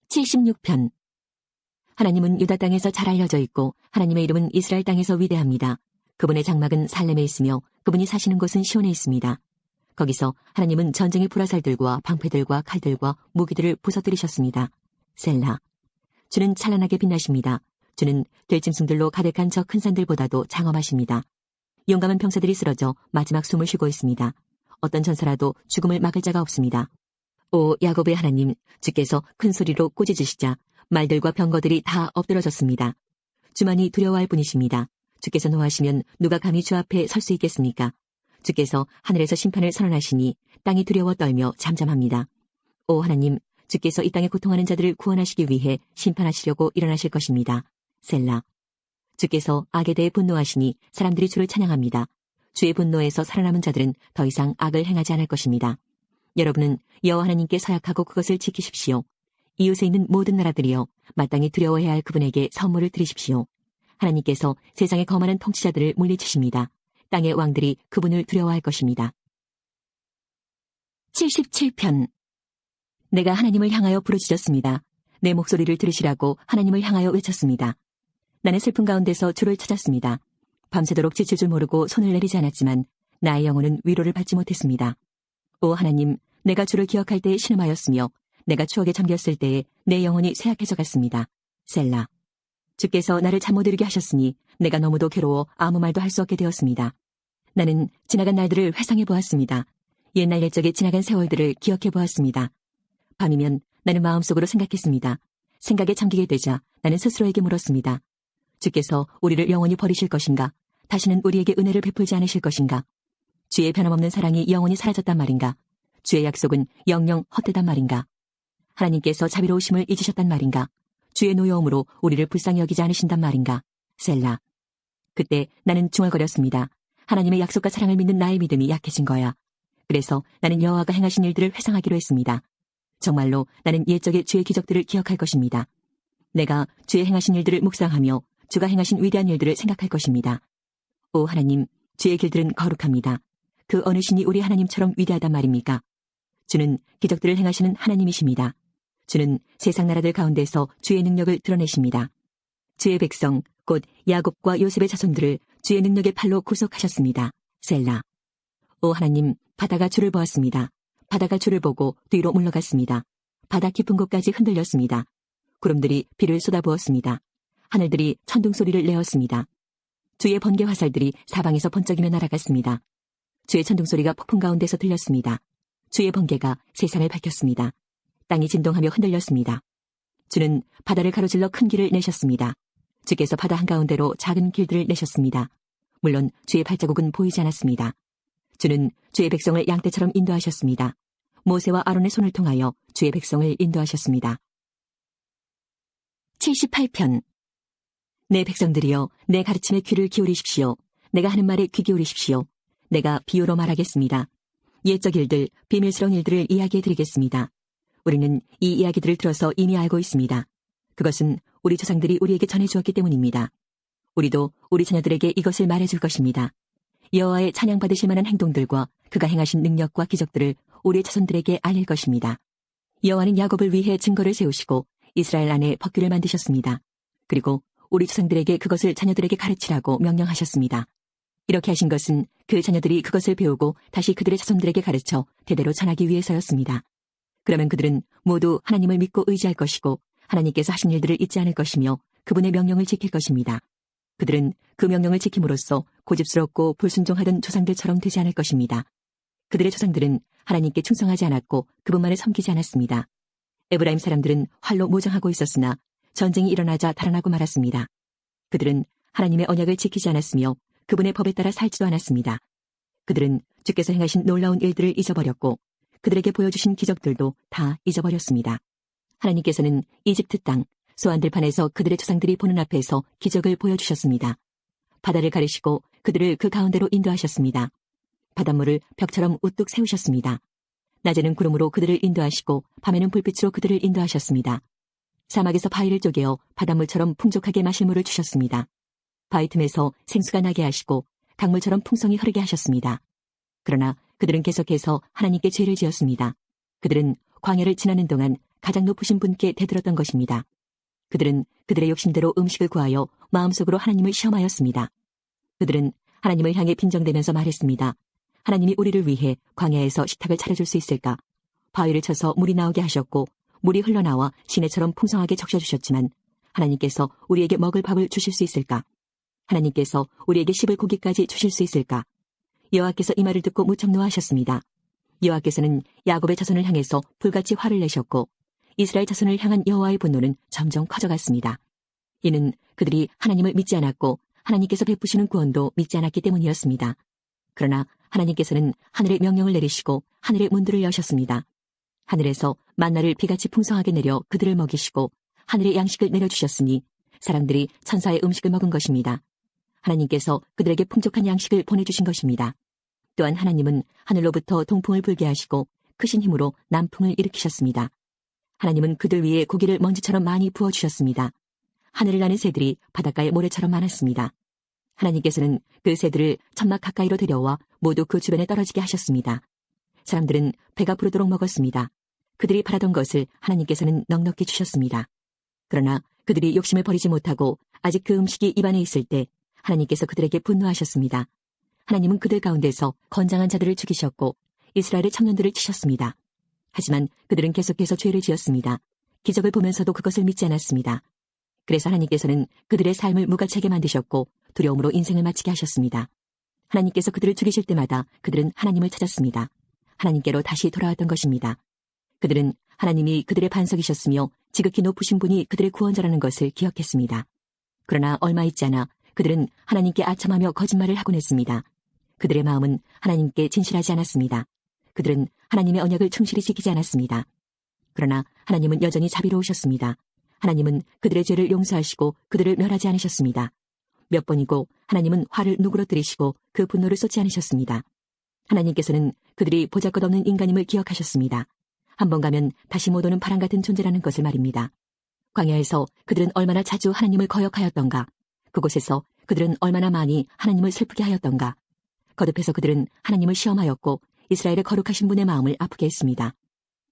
76편. 하나님은 유다 땅에서 잘 알려져 있고 하나님의 이름은 이스라엘 땅에서 위대합니다. 그분의 장막은 살렘에 있으며 그분이 사시는 곳은 시온에 있습니다. 거기서 하나님은 전쟁의 불화살들과 방패들과 칼들과 무기들을 부서뜨리셨습니다. 셀라. 주는 찬란하게 빛나십니다. 주는 들짐승들로 가득한 저 큰 산들보다도 장엄하십니다. 용감한 병사들이 쓰러져 마지막 숨을 쉬고 있습니다. 어떤 전사라도 죽음을 막을 자가 없습니다. 오 야곱의 하나님, 주께서 큰 소리로 꾸짖으시자 말들과 병거들이 다 엎드러졌습니다. 주만이 두려워할 뿐이십니다. 주께서 노하시면 누가 감히 주 앞에 설 수 있겠습니까? 주께서 하늘에서 심판을 선언하시니 땅이 두려워 떨며 잠잠합니다. 오 하나님, 주께서 이 땅에 고통하는 자들을 구원하시기 위해 심판하시려고 일어나실 것입니다. 셀라. 주께서 악에 대해 분노하시니 사람들이 주를 찬양합니다. 주의 분노에서 살아남은 자들은 더 이상 악을 행하지 않을 것입니다. 여러분은 여호와 하나님께 서약하고 그것을 지키십시오. 이웃에 있는 모든 나라들이여 마땅히 두려워해야 할 그분에게 선물을 드리십시오. 하나님께서 세상의 거만한 통치자들을 물리치십니다. 땅의 왕들이 그분을 두려워할 것입니다. 77편. 내가 하나님을 향하여 부르짖었습니다. 내 목소리를 들으시라고 하나님을 향하여 외쳤습니다. 나는 슬픔 가운데서 주를 찾았습니다. 밤새도록 지칠 줄 모르고 손을 내리지 않았지만 나의 영혼은 위로를 받지 못했습니다. 오 하나님, 내가 주를 기억할 때에 신음하였으며 내가 추억에 잠겼을 때에 내 영혼이 쇠약해져 갔습니다. 셀라. 주께서 나를 잠 못 이루게 하셨으니 내가 너무도 괴로워 아무 말도 할 수 없게 되었습니다. 나는 지나간 날들을 회상해 보았습니다. 옛날 옛적에 지나간 세월들을 기억해 보았습니다. 밤이면 나는 마음속으로 생각했습니다. 생각에 잠기게 되자 나는 스스로에게 물었습니다. 주께서 우리를 영원히 버리실 것인가? 다시는 우리에게 은혜를 베풀지 않으실 것인가? 주의 변함없는 사랑이 영원히 사라졌단 말인가? 주의 약속은 영영 헛되단 말인가? 하나님께서 자비로우심을 잊으셨단 말인가? 주의 노여움으로 우리를 불쌍히 여기지 않으신단 말인가? 셀라. 그때 나는 중얼거렸습니다. 하나님의 약속과 사랑을 믿는 나의 믿음이 약해진 거야. 그래서 나는 여호와가 행하신 일들을 회상하기로 했습니다. 정말로 나는 옛적의 주의 기적들을 기억할 것입니다. 내가 주의 행하신 일들을 묵상하며 주가 행하신 위대한 일들을 생각할 것입니다. 오 하나님, 주의 길들은 거룩합니다. 그 어느 신이 우리 하나님처럼 위대하단 말입니까? 주는 기적들을 행하시는 하나님이십니다. 주는 세상 나라들 가운데서 주의 능력을 드러내십니다. 주의 백성, 곧 야곱과 요셉의 자손들을 주의 능력의 팔로 구속하셨습니다. 셀라. 오 하나님, 바다가 주를 보았습니다. 바다가 주를 보고 뒤로 물러갔습니다. 바다 깊은 곳까지 흔들렸습니다. 구름들이 비를 쏟아부었습니다. 하늘들이 천둥 소리를 내었습니다. 주의 번개 화살들이 사방에서 번쩍이며 날아갔습니다. 주의 천둥 소리가 폭풍 가운데서 들렸습니다. 주의 번개가 세상을 밝혔습니다. 땅이 진동하며 흔들렸습니다. 주는 바다를 가로질러 큰 길을 내셨습니다. 주께서 바다 한가운데로 작은 길들을 내셨습니다. 물론 주의 발자국은 보이지 않았습니다. 주는 주의 백성을 양떼처럼 인도하셨습니다. 모세와 아론의 손을 통하여 주의 백성을 인도하셨습니다. 78편. 내 백성들이여 내 가르침에 귀를 기울이십시오. 내가 하는 말에 귀 기울이십시오. 내가 비유로 말하겠습니다. 옛적 일들, 비밀스러운 일들을 이야기해드리겠습니다. 우리는 이 이야기들을 들어서 이미 알고 있습니다. 그것은 우리 조상들이 우리에게 전해주었기 때문입니다. 우리도 우리 자녀들에게 이것을 말해줄 것입니다. 여호와의 찬양받으실 만한 행동들과 그가 행하신 능력과 기적들을 우리의 자손들에게 알릴 것입니다. 여호와는 야곱을 위해 증거를 세우시고 이스라엘 안에 법규를 만드셨습니다. 그리고 우리 조상들에게 그것을 자녀들에게 가르치라고 명령하셨습니다. 이렇게 하신 것은 그 자녀들이 그것을 배우고 다시 그들의 자손들에게 가르쳐 대대로 전하기 위해서였습니다. 그러면 그들은 모두 하나님을 믿고 의지할 것이고 하나님께서 하신 일들을 잊지 않을 것이며 그분의 명령을 지킬 것입니다. 그들은 그 명령을 지킴으로써 고집스럽고 불순종하던 조상들처럼 되지 않을 것입니다. 그들의 조상들은 하나님께 충성하지 않았고 그분만을 섬기지 않았습니다. 에브라임 사람들은 활로 모장하고 있었으나 전쟁이 일어나자 달아나고 말았습니다. 그들은 하나님의 언약을 지키지 않았으며 그분의 법에 따라 살지도 않았습니다. 그들은 주께서 행하신 놀라운 일들을 잊어버렸고 그들에게 보여주신 기적들도 다 잊어버렸습니다. 하나님께서는 이집트 땅, 소안들판에서 그들의 조상들이 보는 앞에서 기적을 보여주셨습니다. 바다를 가르시고 그들을 그 가운데로 인도하셨습니다. 바닷물을 벽처럼 우뚝 세우셨습니다. 낮에는 구름으로 그들을 인도하시고 밤에는 불빛으로 그들을 인도하셨습니다. 사막에서 바위를 쪼개어 바닷물처럼 풍족하게 마실 물을 주셨습니다. 바위 틈에서 생수가 나게 하시고 강물처럼 풍성히 흐르게 하셨습니다. 그러나 그들은 계속해서 하나님께 죄를 지었습니다. 그들은 광야를 지나는 동안 가장 높으신 분께 대들었던 것입니다. 그들은 그들의 욕심대로 음식을 구하여 마음속으로 하나님을 시험하였습니다. 그들은 하나님을 향해 빈정대면서 말했습니다. 하나님이 우리를 위해 광야에서 식탁을 차려줄 수 있을까? 바위를 쳐서 물이 나오게 하셨고 물이 흘러나와 시내처럼 풍성하게 적셔주셨지만 하나님께서 우리에게 먹을 밥을 주실 수 있을까? 하나님께서 우리에게 씹을 고기까지 주실 수 있을까? 여호와께서 이 말을 듣고 무척 노하셨습니다. 여호와께서는 야곱의 자손을 향해서 불같이 화를 내셨고 이스라엘 자손을 향한 여호와의 분노는 점점 커져갔습니다. 이는 그들이 하나님을 믿지 않았고 하나님께서 베푸시는 구원도 믿지 않았기 때문이었습니다. 그러나 하나님께서는 하늘의 명령을 내리시고 하늘의 문들을 여셨습니다. 하늘에서 만나를 비같이 풍성하게 내려 그들을 먹이시고 하늘의 양식을 내려주셨으니 사람들이 천사의 음식을 먹은 것입니다. 하나님께서 그들에게 풍족한 양식을 보내주신 것입니다. 또한 하나님은 하늘로부터 동풍을 불게 하시고 크신 힘으로 남풍을 일으키셨습니다. 하나님은 그들 위에 고기를 먼지처럼 많이 부어주셨습니다. 하늘을 나는 새들이 바닷가의 모래처럼 많았습니다. 하나님께서는 그 새들을 천막 가까이로 데려와 모두 그 주변에 떨어지게 하셨습니다. 사람들은 배가 부르도록 먹었습니다. 그들이 바라던 것을 하나님께서는 넉넉히 주셨습니다. 그러나 그들이 욕심을 버리지 못하고 아직 그 음식이 입안에 있을 때 하나님께서 그들에게 분노하셨습니다. 하나님은 그들 가운데서 건장한 자들을 죽이셨고 이스라엘의 청년들을 치셨습니다. 하지만 그들은 계속해서 죄를 지었습니다. 기적을 보면서도 그것을 믿지 않았습니다. 그래서 하나님께서는 그들의 삶을 무가치하게 만드셨고 두려움으로 인생을 마치게 하셨습니다. 하나님께서 그들을 죽이실 때마다 그들은 하나님을 찾았습니다. 하나님께로 다시 돌아왔던 것입니다. 그들은 하나님이 그들의 반석이셨으며 지극히 높으신 분이 그들의 구원자라는 것을 기억했습니다. 그러나 얼마 있지 않아 그들은 하나님께 아첨하며 거짓말을 하곤 했습니다. 그들의 마음은 하나님께 진실하지 않았습니다. 그들은 하나님의 언약을 충실히 지키지 않았습니다. 그러나 하나님은 여전히 자비로우셨습니다. 하나님은 그들의 죄를 용서하시고 그들을 멸하지 않으셨습니다. 몇 번이고 하나님은 화를 누그러뜨리시고 그 분노를 쏟지 않으셨습니다. 하나님께서는 그들이 보잘것없는 인간임을 기억하셨습니다. 한 번 가면 다시 못 오는 바람 같은 존재라는 것을 말입니다. 광야에서 그들은 얼마나 자주 하나님을 거역하였던가. 그곳에서 그들은 얼마나 많이 하나님을 슬프게 하였던가. 거듭해서 그들은 하나님을 시험하였고 이스라엘의 거룩하신 분의 마음을 아프게 했습니다.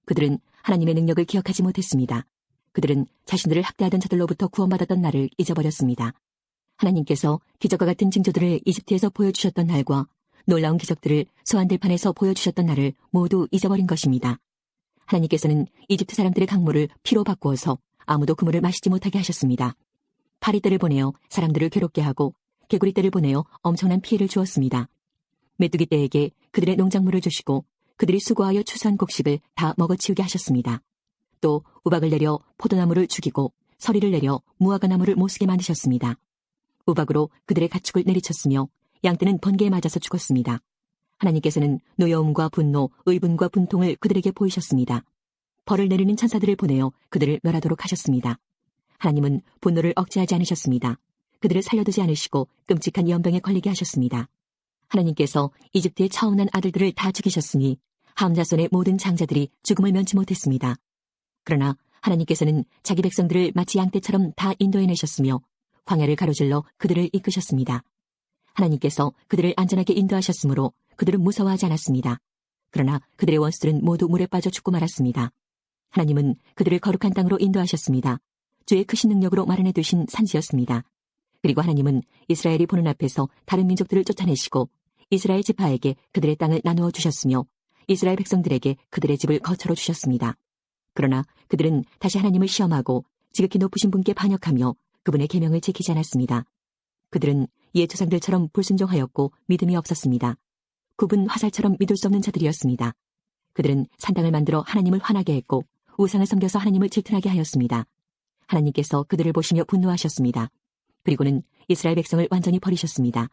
그들은 하나님의 능력을 기억하지 못했습니다. 그들은 자신들을 학대하던 자들로부터 구원받았던 날을 잊어버렸습니다. 하나님께서 기적과 같은 징조들을 이집트에서 보여주셨던 날과 놀라운 기적들을 소환들판에서 보여주셨던 날을 모두 잊어버린 것입니다. 하나님께서는 이집트 사람들의 강물을 피로 바꾸어서 아무도 그 물을 마시지 못하게 하셨습니다. 파리떼를 보내어 사람들을 괴롭게 하고 개구리떼를 보내어 엄청난 피해를 주었습니다. 메뚜기 떼에게 그들의 농작물을 주시고 그들이 수고하여 추수한 곡식을 다 먹어치우게 하셨습니다. 또 우박을 내려 포도나무를 죽이고 서리를 내려 무화과 나무를 못쓰게 만드셨습니다. 우박으로 그들의 가축을 내리쳤으며 양떼는 번개에 맞아서 죽었습니다. 하나님께서는 노여움과 분노, 의분과 분통을 그들에게 보이셨습니다. 벌을 내리는 천사들을 보내어 그들을 멸하도록 하셨습니다. 하나님은 분노를 억제하지 않으셨습니다. 그들을 살려두지 않으시고 끔찍한 연병에 걸리게 하셨습니다. 하나님께서 이집트의 차원한 아들들을 다 죽이셨으니 함 자손의 모든 장자들이 죽음을 면치 못했습니다. 그러나 하나님께서는 자기 백성들을 마치 양떼처럼 다 인도해내셨으며 광야를 가로질러 그들을 이끄셨습니다. 하나님께서 그들을 안전하게 인도하셨으므로 그들은 무서워하지 않았습니다. 그러나 그들의 원수들은 모두 물에 빠져 죽고 말았습니다. 하나님은 그들을 거룩한 땅으로 인도하셨습니다. 주의 크신 능력으로 마련해 두신 산지였습니다. 그리고 하나님은 이스라엘이 보는 앞에서 다른 민족들을 쫓아내시고 이스라엘 지파에게 그들의 땅을 나누어 주셨으며 이스라엘 백성들에게 그들의 집을 거처로 주셨습니다. 그러나 그들은 다시 하나님을 시험하고 지극히 높으신 분께 반역하며 그분의 계명을 지키지 않았습니다. 그들은 옛 조상들처럼 불순종하였고 믿음이 없었습니다. 굽은 화살처럼 믿을 수 없는 자들이었습니다. 그들은 산당을 만들어 하나님을 화나게 했고 우상을 섬겨서 하나님을 질투나게 하였습니다. 하나님께서 그들을 보시며 분노하셨습니다. 그리고는 이스라엘 백성을 완전히 버리셨습니다.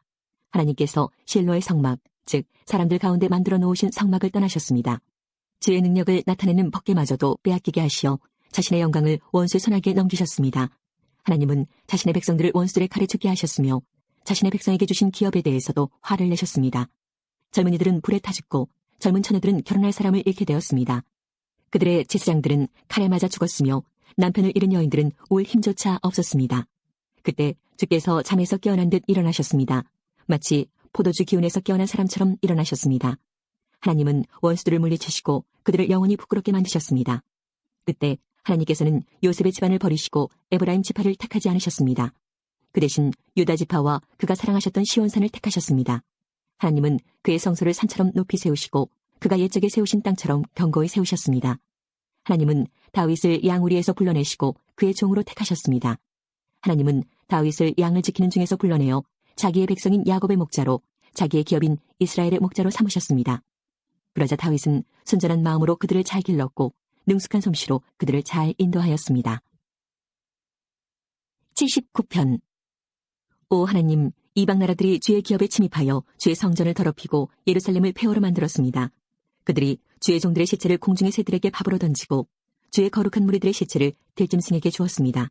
하나님께서 실로의 성막, 즉 사람들 가운데 만들어 놓으신 성막을 떠나셨습니다. 주의 능력을 나타내는 법궤마저도 빼앗기게 하시어 자신의 영광을 원수의 손아귀에 넘기셨습니다. 하나님은 자신의 백성들을 원수들의 칼에 죽게 하셨으며 자신의 백성에게 주신 기업에 대해서도 화를 내셨습니다. 젊은이들은 불에 타 죽고 젊은 처녀들은 결혼할 사람을 잃게 되었습니다. 그들의 제사장들은 칼에 맞아 죽었으며 남편을 잃은 여인들은 울 힘조차 없었습니다. 그때 주께서 잠에서 깨어난 듯 일어나셨습니다. 마치 포도주 기운에서 깨어난 사람처럼 일어나셨습니다. 하나님은 원수들을 물리치시고 그들을 영원히 부끄럽게 만드셨습니다. 그때 하나님께서는 요셉의 집안을 버리시고 에브라임 지파를 택하지 않으셨습니다. 그 대신 유다 지파와 그가 사랑하셨던 시온산을 택하셨습니다. 하나님은 그의 성소를 산처럼 높이 세우시고 그가 옛적에 세우신 땅처럼 견고히 세우셨습니다. 하나님은 다윗을 양우리에서 불러내시고 그의 종으로 택하셨습니다. 하나님은 다윗을 양을 지키는 중에서 불러내어 자기의 백성인 야곱의 목자로 자기의 기업인 이스라엘의 목자로 삼으셨습니다. 그러자 다윗은 순전한 마음으로 그들을 잘 길렀고 능숙한 솜씨로 그들을 잘 인도하였습니다. 79편. 오 하나님, 이방 나라들이 주의 기업에 침입하여 주의 성전을 더럽히고 예루살렘을 폐허로 만들었습니다. 그들이 주의 종들의 시체를 공중의 새들에게 밥으로 던지고 주의 거룩한 무리들의 시체를 들짐승에게 주었습니다.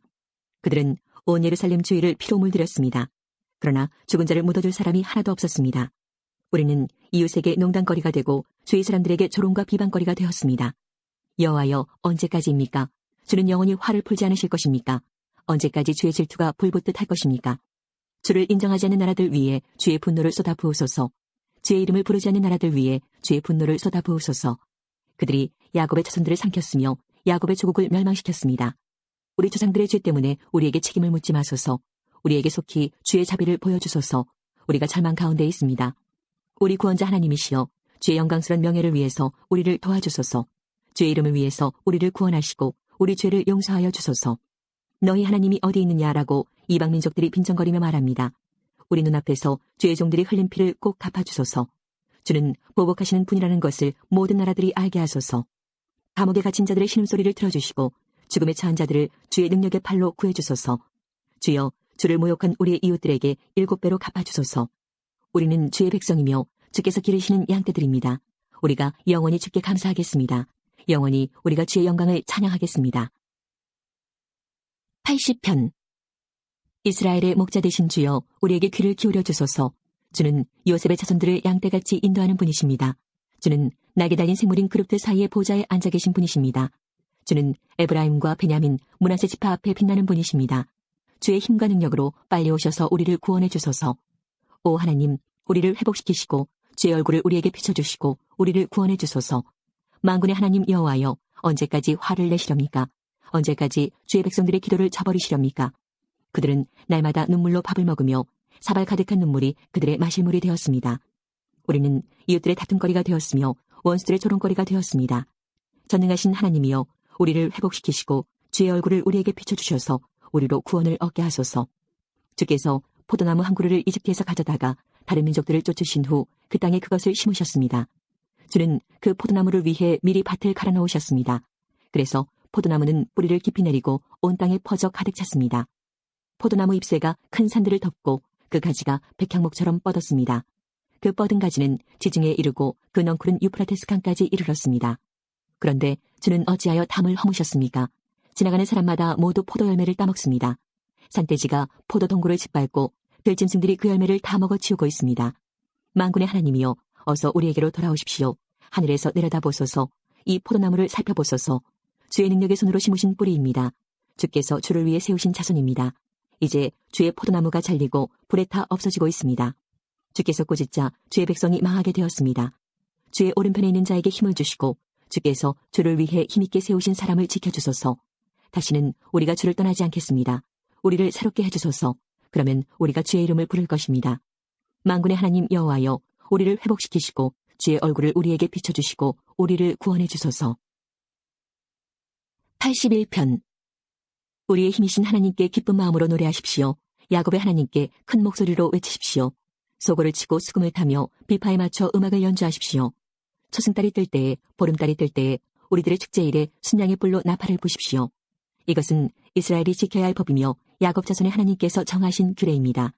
그들은 온 예루살렘 주위를 피로 물들였습니다. 그러나 죽은 자를 묻어줄 사람이 하나도 없었습니다. 우리는 이웃에게 농담거리가 되고 주의 사람들에게 조롱과 비방거리가 되었습니다. 여호와여, 언제까지입니까? 주는 영원히 화를 풀지 않으실 것입니까? 언제까지 주의 질투가 불붙듯 할 것입니까? 주를 인정하지 않는 나라들 위에 주의 분노를 쏟아부으소서. 주의 이름을 부르지 않는 나라들 위에 주의 분노를 쏟아부으소서. 그들이 야곱의 자손들을 삼켰으며 야곱의 조국을 멸망시켰습니다. 우리 조상들의 죄 때문에 우리에게 책임을 묻지 마소서. 우리에게 속히 주의 자비를 보여주소서. 우리가 절망 가운데 있습니다. 우리 구원자 하나님이시여, 주의 영광스러운 명예를 위해서 우리를 도와주소서. 주의 이름을 위해서 우리를 구원하시고 우리 죄를 용서하여 주소서. 너희 하나님이 어디 있느냐라고 이방 민족들이 빈정거리며 말합니다. 우리 눈앞에서 주의 종들이 흘린 피를 꼭 갚아주소서. 주는 보복하시는 분이라는 것을 모든 나라들이 알게 하소서. 감옥에 갇힌 자들의 신음소리를 들어주시고 죽음에 처한 자들을 주의 능력의 팔로 구해주소서. 주여, 주를 모욕한 우리의 이웃들에게 7배로 갚아주소서. 우리는 주의 백성이며 주께서 기르시는 양떼들입니다. 우리가 영원히 주께 감사하겠습니다. 영원히 우리가 주의 영광을 찬양하겠습니다. 80편. 이스라엘의 목자 되신 주여, 우리에게 귀를 기울여 주소서. 주는 요셉의 자손들을 양떼같이 인도하는 분이십니다. 주는 날개 달린 생물인 그룹들 사이의 보좌에 앉아 계신 분이십니다. 주는 에브라임과 베냐민, 므낫세 지파 앞에 빛나는 분이십니다. 주의 힘과 능력으로 빨리 오셔서 우리를 구원해 주소서. 오 하나님, 우리를 회복시키시고 주의 얼굴을 우리에게 비춰주시고 우리를 구원해 주소서. 만군의 하나님 여호와여, 언제까지 화를 내시렵니까? 언제까지 주의 백성들의 기도를 저버리시렵니까? 그들은 날마다 눈물로 밥을 먹으며 사발 가득한 눈물이 그들의 마실물이 되었습니다. 우리는 이웃들의 다툼거리가 되었으며 원수들의 조롱거리가 되었습니다. 전능하신 하나님이여, 우리를 회복시키시고 주의 얼굴을 우리에게 비춰주셔서 우리로 구원을 얻게 하소서. 주께서 포도나무 한 그루를 이집트에서 가져다가 다른 민족들을 쫓으신 후 그 땅에 그것을 심으셨습니다. 주는 그 포도나무를 위해 미리 밭을 갈아 놓으셨습니다. 그래서 포도나무는 뿌리를 깊이 내리고 온 땅에 퍼져 가득 찼습니다. 포도나무 잎새가 큰 산들을 덮고 그 가지가 백향목처럼 뻗었습니다. 그 뻗은 가지는 지중해에 이르고 그 넝쿨은 유프라테스 강까지 이르렀습니다. 그런데 주는 어찌하여 담을 허무셨습니까? 지나가는 사람마다 모두 포도 열매를 따먹습니다. 산돼지가 포도 동굴을 짓밟고 들짐승들이 그 열매를 다 먹어치우고 있습니다. 만군의 하나님이여, 어서 우리에게로 돌아오십시오. 하늘에서 내려다보소서. 이 포도나무를 살펴보소서. 주의 능력의 손으로 심으신 뿌리입니다. 주께서 주를 위해 세우신 자손입니다. 이제 주의 포도나무가 잘리고 불에 타 없어지고 있습니다. 주께서 꾸짖자 주의 백성이 망하게 되었습니다. 주의 오른편에 있는 자에게 힘을 주시고 주께서 주를 위해 힘있게 세우신 사람을 지켜주소서. 다시는 우리가 주를 떠나지 않겠습니다. 우리를 새롭게 해주소서. 그러면 우리가 주의 이름을 부를 것입니다. 만군의 하나님 여호와여, 우리를 회복시키시고 주의 얼굴을 우리에게 비춰주시고 우리를 구원해 주소서. 81편. 우리의 힘이신 하나님께 기쁜 마음으로 노래하십시오. 야곱의 하나님께 큰 목소리로 외치십시오. 소고를 치고 수금을 타며 비파에 맞춰 음악을 연주하십시오. 초승달이 뜰 때에, 보름달이 뜰 때에 우리들의 축제일에 순양의 뿔로 나팔을 부십시오. 이것은 이스라엘이 지켜야 할 법이며 야곱 자손의 하나님께서 정하신 규례입니다.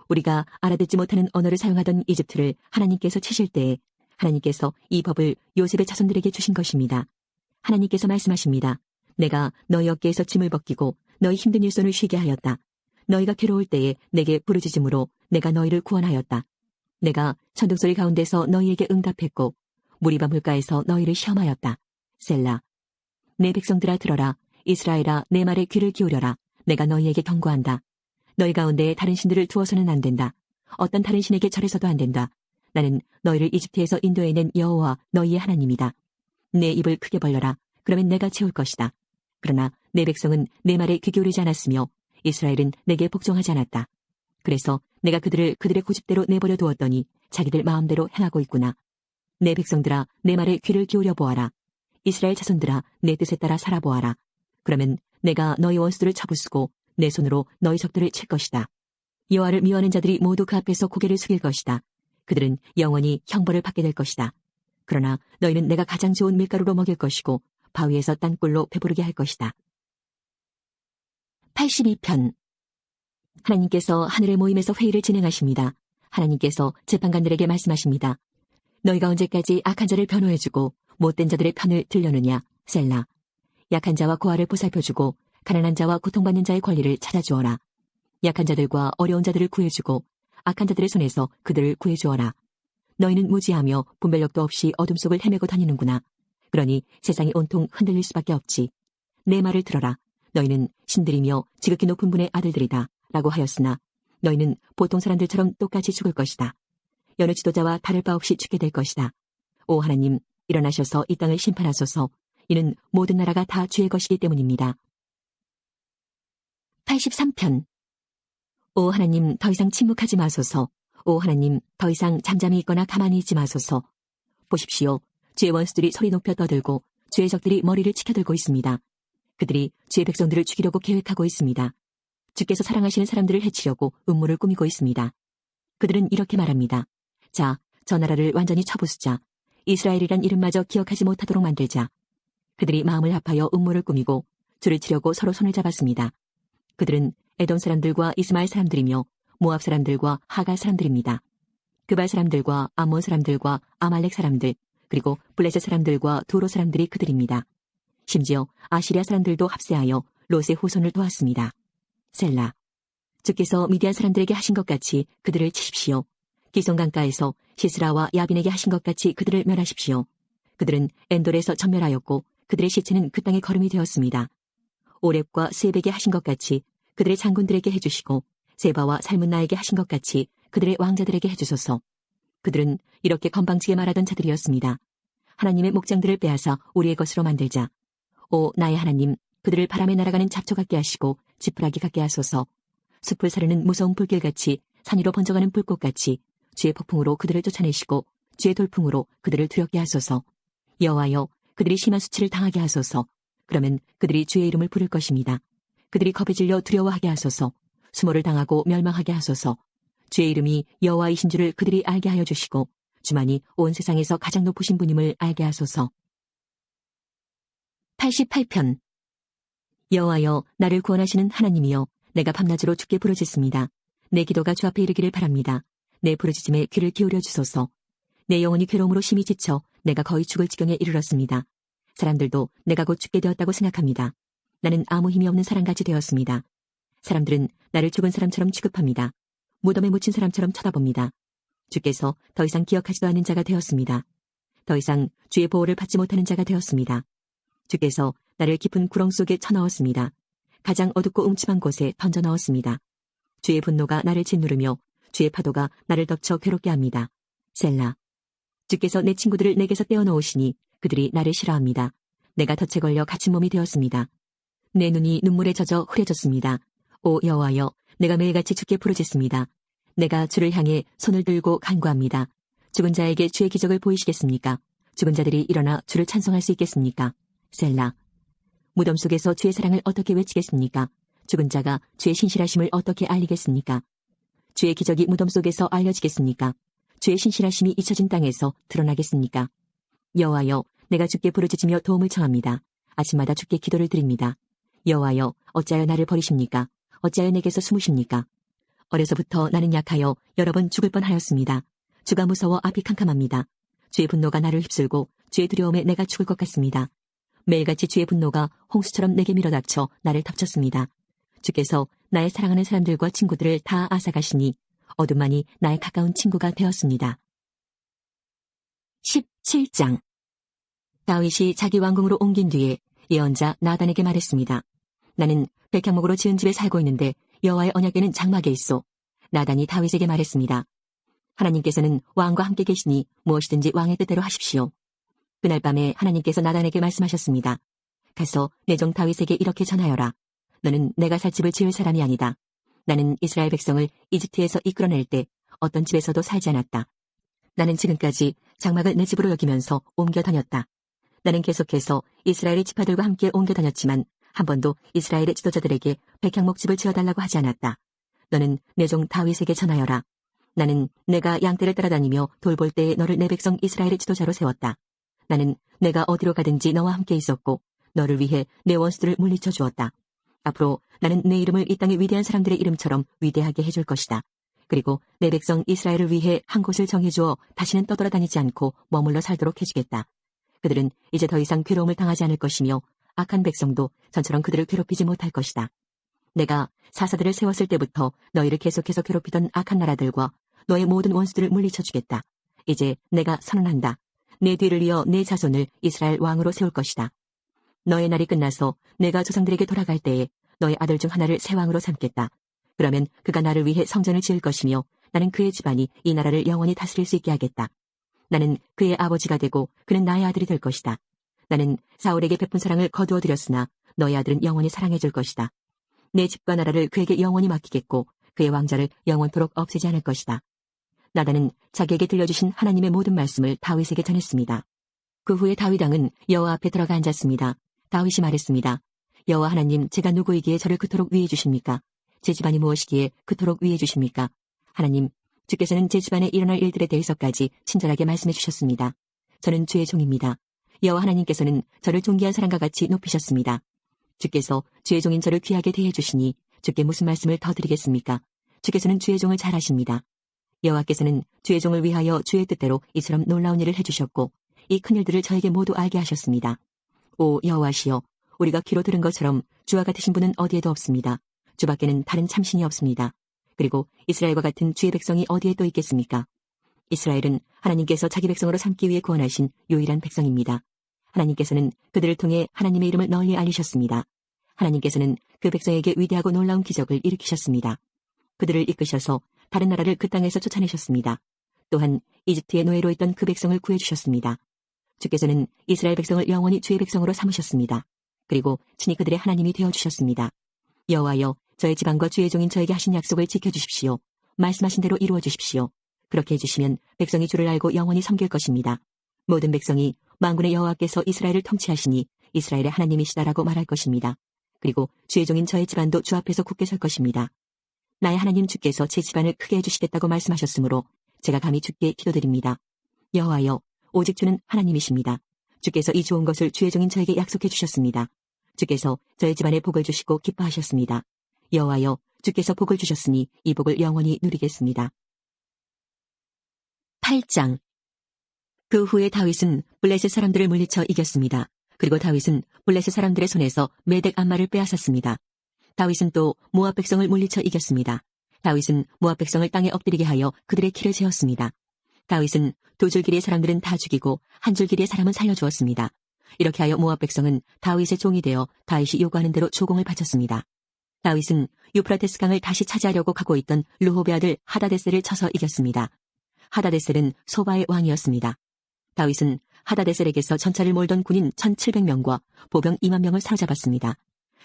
우리가 알아듣지 못하는 언어를 사용하던 이집트를 하나님께서 치실 때에 하나님께서 이 법을 요셉의 자손들에게 주신 것입니다. 하나님께서 말씀하십니다. 내가 너희 어깨에서 짐을 벗기고 너희 힘든 일손을 쉬게 하였다. 너희가 괴로울 때에 내게 부르짖음으로 내가 너희를 구원하였다. 내가 천둥소리 가운데서 너희에게 응답했고 무리바 물가에서 너희를 시험하였다. 셀라. 내 백성들아 들어라. 이스라엘아, 내 말에 귀를 기울여라. 내가 너희에게 경고한다. 너희 가운데 다른 신들을 두어서는 안 된다. 어떤 다른 신에게 절해서도 안 된다. 나는 너희를 이집트에서 인도해낸 여호와 너희의 하나님이다. 내 입을 크게 벌려라. 그러면 내가 채울 것이다. 그러나 내 백성은 내 말에 귀 기울이지 않았으며 이스라엘은 내게 복종하지 않았다. 그래서 내가 그들을 그들의 고집대로 내버려 두었더니 자기들 마음대로 행하고 있구나. 내 백성들아, 내 말에 귀를 기울여 보아라. 이스라엘 자손들아, 내 뜻에 따라 살아보아라. 그러면 내가 너희 원수들을 쳐부수고 내 손으로 너희 적들을 칠 것이다. 여호와를 미워하는 자들이 모두 그 앞에서 고개를 숙일 것이다. 그들은 영원히 형벌을 받게 될 것이다. 그러나 너희는 내가 가장 좋은 밀가루로 먹일 것이고 바위에서 딴 꿀로 배부르게 할 것이다. 82편. 하나님께서 하늘의 모임에서 회의를 진행하십니다. 하나님께서 재판관들에게 말씀하십니다. 너희가 언제까지 악한 자를 변호해주고 못된 자들의 편을 들려느냐. 셀라. 약한 자와 고아를 보살펴주고 가난한 자와 고통받는 자의 권리를 찾아주어라. 약한 자들과 어려운 자들을 구해주고 악한 자들의 손에서 그들을 구해주어라. 너희는 무지하며 분별력도 없이 어둠 속을 헤매고 다니는구나. 그러니 세상이 온통 흔들릴 수밖에 없지. 내 말을 들어라. 너희는 신들이며 지극히 높은 분의 아들들이다. 라고 하였으나 너희는 보통 사람들처럼 똑같이 죽을 것이다. 여느 지도자와 다를 바 없이 죽게 될 것이다. 오 하나님, 일어나셔서 이 땅을 심판하소서. 이는 모든 나라가 다 주의 것이기 때문입니다. 83편. 오 하나님, 더 이상 침묵하지 마소서. 오 하나님, 더 이상 잠잠히 있거나 가만히 있지 마소서. 보십시오. 주의 원수들이 소리 높여 떠들고 주의 적들이 머리를 치켜들고 있습니다. 그들이 주의 백성들을 죽이려고 계획하고 있습니다. 주께서 사랑하시는 사람들을 해치려고 음모를 꾸미고 있습니다. 그들은 이렇게 말합니다. 자, 저 나라를 완전히 쳐부수자. 이스라엘이란 이름마저 기억하지 못하도록 만들자. 그들이 마음을 합하여 음모를 꾸미고 주를 치려고 서로 손을 잡았습니다. 그들은 에돔 사람들과 이스마엘 사람들이며 모압 사람들과 하갈 사람들입니다. 그발 사람들과 암몬 사람들과 아말렉 사람들, 그리고 블레셋 사람들과 두로 사람들이 그들입니다. 심지어 아시리아 사람들도 합세하여 롯의 후손을 도왔습니다. 셀라. 주께서 미디안 사람들에게 하신 것 같이 그들을 치십시오. 기손 강가에서 시스라와 야빈에게 하신 것 같이 그들을 멸하십시오. 그들은 엔돌에서 전멸하였고 그들의 시체는 그 땅에 거름이 되었습니다. 오렙과 스웹에게 하신 것 같이 그들의 장군들에게 해주시고 세바와 살문나에게 하신 것 같이 그들의 왕자들에게 해주소서. 그들은 이렇게 건방지게 말하던 자들이었습니다. 하나님의 목장들을 빼앗아 우리의 것으로 만들자. 오 나의 하나님, 그들을 바람에 날아가는 잡초 같게 하시고 지푸라기 같게 하소서. 숲을 사르는 무서운 불길같이 산 위로 번져가는 불꽃같이 주의 폭풍으로 그들을 쫓아내시고 주의 돌풍으로 그들을 두렵게 하소서. 여호와여, 그들이 심한 수치를 당하게 하소서. 그러면 그들이 주의 이름을 부를 것입니다. 그들이 겁에 질려 두려워하게 하소서. 수모를 당하고 멸망하게 하소서. 주의 이름이 여호와이신 줄을 그들이 알게 하여 주시고 주만이 온 세상에서 가장 높으신 분임을 알게 하소서. 88편. 여호와여, 나를 구원하시는 하나님이여, 내가 밤낮으로 주께 부르짖습니다. 내 기도가 주 앞에 이르기를 바랍니다. 내 부르짖음에 귀를 기울여 주소서. 내 영혼이 괴로움으로 심히 지쳐 내가 거의 죽을 지경에 이르렀습니다. 사람들도 내가 곧 죽게 되었다고 생각합니다. 나는 아무 힘이 없는 사람같이 되었습니다. 사람들은 나를 죽은 사람처럼 취급합니다. 무덤에 묻힌 사람처럼 쳐다봅니다. 주께서 더 이상 기억하지도 않는 자가 되었습니다. 더 이상 주의 보호를 받지 못하는 자가 되었습니다. 주께서 나를 깊은 구렁 속에 쳐넣었습니다. 가장 어둡고 음침한 곳에 던져 넣었습니다. 주의 분노가 나를 짓누르며 주의 파도가 나를 덮쳐 괴롭게 합니다. 셀라. 주께서 내 친구들을 내게서 떼어놓으시니 그들이 나를 싫어합니다. 내가 덫에 걸려 갇힌 몸이 되었습니다. 내 눈이 눈물에 젖어 흐려졌습니다. 오 여호와여, 내가 매일같이 주께 부르짖습니다. 내가 주를 향해 손을 들고 간구합니다. 죽은 자에게 주의 기적을 보이시겠습니까? 죽은 자들이 일어나 주를 찬송할 수 있겠습니까? 셀라. 무덤 속에서 주의 사랑을 어떻게 외치겠습니까? 죽은 자가 주의 신실하심을 어떻게 알리겠습니까? 주의 기적이 무덤 속에서 알려지겠습니까? 주의 신실하심이 잊혀진 땅에서 드러나겠습니까? 여호와여, 내가 주께 부르짖으며 도움을 청합니다. 아침마다 주께 기도를 드립니다. 여호와여, 어찌하여 나를 버리십니까? 어찌하여 내게서 숨으십니까? 어려서부터 나는 약하여 여러 번 죽을 뻔하였습니다. 주가 무서워 앞이 캄캄합니다. 주의 분노가 나를 휩쓸고 주의 두려움에 내가 죽을 것 같습니다. 매일같이 주의 분노가 홍수처럼 내게 밀어닥쳐 나를 덮쳤습니다. 주께서 나의 사랑하는 사람들과 친구들을 다 앗아가시니 어둠만이 나의 가까운 친구가 되었습니다. 17장. 다윗이 자기 왕궁으로 옮긴 뒤에 예언자 나단에게 말했습니다. 나는 백향목으로 지은 집에 살고 있는데 여호와의 언약궤는 장막에 있소. 나단이 다윗에게 말했습니다. 하나님께서는 왕과 함께 계시니 무엇이든지 왕의 뜻대로 하십시오. 그날 밤에 하나님께서 나단에게 말씀하셨습니다. 가서 내 종 다윗에게 이렇게 전하여라. 너는 내가 살 집을 지을 사람이 아니다. 나는 이스라엘 백성을 이집트에서 이끌어낼 때 어떤 집에서도 살지 않았다. 나는 지금까지 장막을 내 집으로 여기면서 옮겨 다녔다. 나는 계속해서 이스라엘의 지파들과 함께 옮겨 다녔지만 한 번도 이스라엘의 지도자들에게 백향목집을 지어달라고 하지 않았다. 너는 내 종 다윗에게 전하여라. 나는 내가 양떼를 따라다니며 돌볼 때에 너를 내 백성 이스라엘의 지도자로 세웠다. 나는 내가 어디로 가든지 너와 함께 있었고 너를 위해 내 원수들을 물리쳐 주었다. 앞으로 나는 내 이름을 이 땅의 위대한 사람들의 이름처럼 위대하게 해줄 것이다. 그리고 내 백성 이스라엘을 위해 한 곳을 정해주어 다시는 떠돌아다니지 않고 머물러 살도록 해주겠다. 그들은 이제 더 이상 괴로움을 당하지 않을 것이며 악한 백성도 전처럼 그들을 괴롭히지 못할 것이다. 내가 사사들을 세웠을 때부터 너희를 계속해서 괴롭히던 악한 나라들과 너의 모든 원수들을 물리쳐 주겠다. 이제 내가 선언한다. 내 뒤를 이어 내 자손을 이스라엘 왕으로 세울 것이다. 너의 날이 끝나서 내가 조상들에게 돌아갈 때에 너의 아들 중 하나를 새 왕으로 삼겠다. 그러면 그가 나를 위해 성전을 지을 것이며 나는 그의 집안이 이 나라를 영원히 다스릴 수 있게 하겠다. 나는 그의 아버지가 되고 그는 나의 아들이 될 것이다. 나는 사울에게 베푼 사랑을 거두어들였으나 너의 아들은 영원히 사랑해줄 것이다. 내 집과 나라를 그에게 영원히 맡기겠고 그의 왕자를 영원토록 없애지 않을 것이다. 나단은 자기에게 들려주신 하나님의 모든 말씀을 다윗에게 전했습니다. 그 후에 다윗 왕은 여호와 앞에 들어가 앉았습니다. 다윗이 말했습니다. 여호와 하나님, 제가 누구이기에 저를 그토록 위해 주십니까? 제 집안이 무엇이기에 그토록 위해 주십니까? 하나님, 주께서는 제 집안에 일어날 일들에 대해서까지 친절하게 말씀해 주셨습니다. 저는 주의 종입니다. 여호와 하나님께서는 저를 존귀한 사람과 같이 높이셨습니다. 주께서 주의 종인 저를 귀하게 대해 주시니 주께 무슨 말씀을 더 드리겠습니까? 주께서는 주의 종을 잘 아십니다. 여호와께서는 주의 종을 위하여 주의 뜻대로 이처럼 놀라운 일을 해주셨고 이 큰 일들을 저에게 모두 알게 하셨습니다. 오 여호와시여, 우리가 귀로 들은 것처럼 주와 같으신 분은 어디에도 없습니다. 주밖에는 다른 참신이 없습니다. 그리고 이스라엘과 같은 주의 백성이 어디에 또 있겠습니까? 이스라엘은 하나님께서 자기 백성으로 삼기 위해 구원하신 유일한 백성입니다. 하나님께서는 그들을 통해 하나님의 이름을 널리 알리셨습니다. 하나님께서는 그 백성에게 위대하고 놀라운 기적을 일으키셨습니다. 그들을 이끄셔서 다른 나라를 그 땅에서 쫓아내셨습니다. 또한 이집트의 노예로 있던 그 백성을 구해주셨습니다. 주께서는 이스라엘 백성을 영원히 주의 백성으로 삼으셨습니다. 그리고 친히 그들의 하나님이 되어주셨습니다. 여호와여, 저의 지방과 주의 종인 저에게 하신 약속을 지켜주십시오. 말씀하신 대로 이루어주십시오. 그렇게 해주시면 백성이 주를 알고 영원히 섬길 것입니다. 모든 백성이 만군의 여호와께서 이스라엘을 통치하시니 이스라엘의 하나님이시다라고 말할 것입니다. 그리고 주의 종인 저의 집안도 주 앞에서 굳게 설 것입니다. 나의 하나님 주께서 제 집안을 크게 해주시겠다고 말씀하셨으므로 제가 감히 주께 기도드립니다. 여호와여, 오직 주는 하나님이십니다. 주께서 이 좋은 것을 주의 종인 저에게 약속해 주셨습니다. 주께서 저의 집안에 복을 주시고 기뻐하셨습니다. 여호와여, 주께서 복을 주셨으니 이 복을 영원히 누리겠습니다. 8장. 그 후에 다윗은 블레셋 사람들을 물리쳐 이겼습니다. 그리고 다윗은 블레셋 사람들의 손에서 메덱 암마를 빼앗았습니다. 다윗은 또 모압 백성을 물리쳐 이겼습니다. 다윗은 모압 백성을 땅에 엎드리게 하여 그들의 키를 재었습니다. 다윗은 두 줄 길이의 사람들은 다 죽이고 한 줄 길이의 사람은 살려주었습니다. 이렇게 하여 모압 백성은 다윗의 종이 되어 다윗이 요구하는 대로 조공을 바쳤습니다. 다윗은 유프라테스 강을 다시 차지하려고 가고 있던 르홉의 아들 하다데셀을 쳐서 이겼습니다. 하다데셀은 소바의 왕이었습니다. 다윗은 하다데셀에게서 전차를 몰던 군인 1,700명과 보병 2만 명을 사로잡았습니다.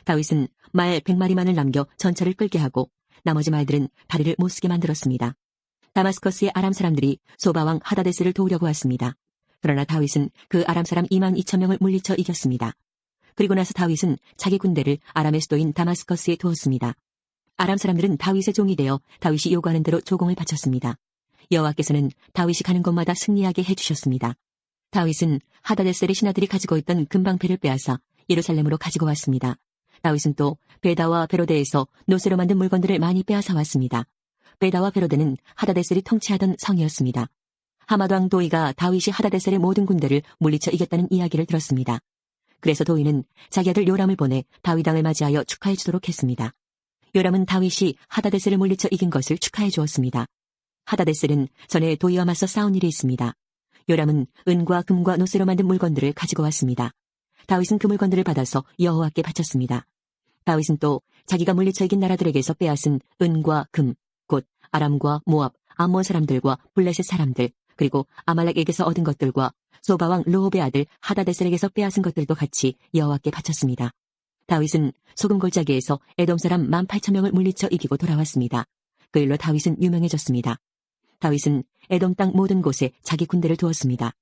다윗은 말 100마리만을 남겨 전차를 끌게 하고 나머지 말들은 다리를 못쓰게 만들었습니다. 다마스커스의 아람 사람들이 소바왕 하다데셀을 도우려고 왔습니다. 그러나 다윗은 그 아람 사람 2만 2천 명을 물리쳐 이겼습니다. 그리고 나서 다윗은 자기 군대를 아람의 수도인 다마스커스에 두었습니다. 아람 사람들은 다윗의 종이 되어 다윗이 요구하는 대로 조공을 바쳤습니다. 여호와께서는 다윗이 가는 곳마다 승리하게 해주셨습니다. 다윗은 하다데셀의 신하들이 가지고 있던 금방패를 빼앗아 예루살렘으로 가지고 왔습니다. 다윗은 또 베다와 베로데에서 노새로 만든 물건들을 많이 빼앗아 왔습니다. 베다와 베로데는 하다데셀이 통치하던 성이었습니다. 하맛 왕 도이가 다윗이 하다데셀의 모든 군대를 물리쳐 이겼다는 이야기를 들었습니다. 그래서 도이는 자기 아들 요람을 보내 다윗 왕을 맞이하여 축하해 주도록 했습니다. 요람은 다윗이 하다데셀을 물리쳐 이긴 것을 축하해 주었습니다. 하다데셀은 전에 도이와 맞서 싸운 일이 있습니다. 요람은 은과 금과 노새로 만든 물건들을 가지고 왔습니다. 다윗은 그 물건들을 받아서 여호와께 바쳤습니다. 다윗은 또 자기가 물리쳐 이긴 나라들에게서 빼앗은 은과 금, 곧 아람과 모압, 암몬 사람들과 블레셋 사람들, 그리고 아말렉에게서 얻은 것들과 소바왕 르홉의 아들 하다데셀에게서 빼앗은 것들도 같이 여호와께 바쳤습니다. 다윗은 소금 골짜기에서 에돔 사람 18,000명을 물리쳐 이기고 돌아왔습니다. 그 일로 다윗은 유명해졌습니다. 다윗은 에돔 땅 모든 곳에 자기 군대를 두었습니다.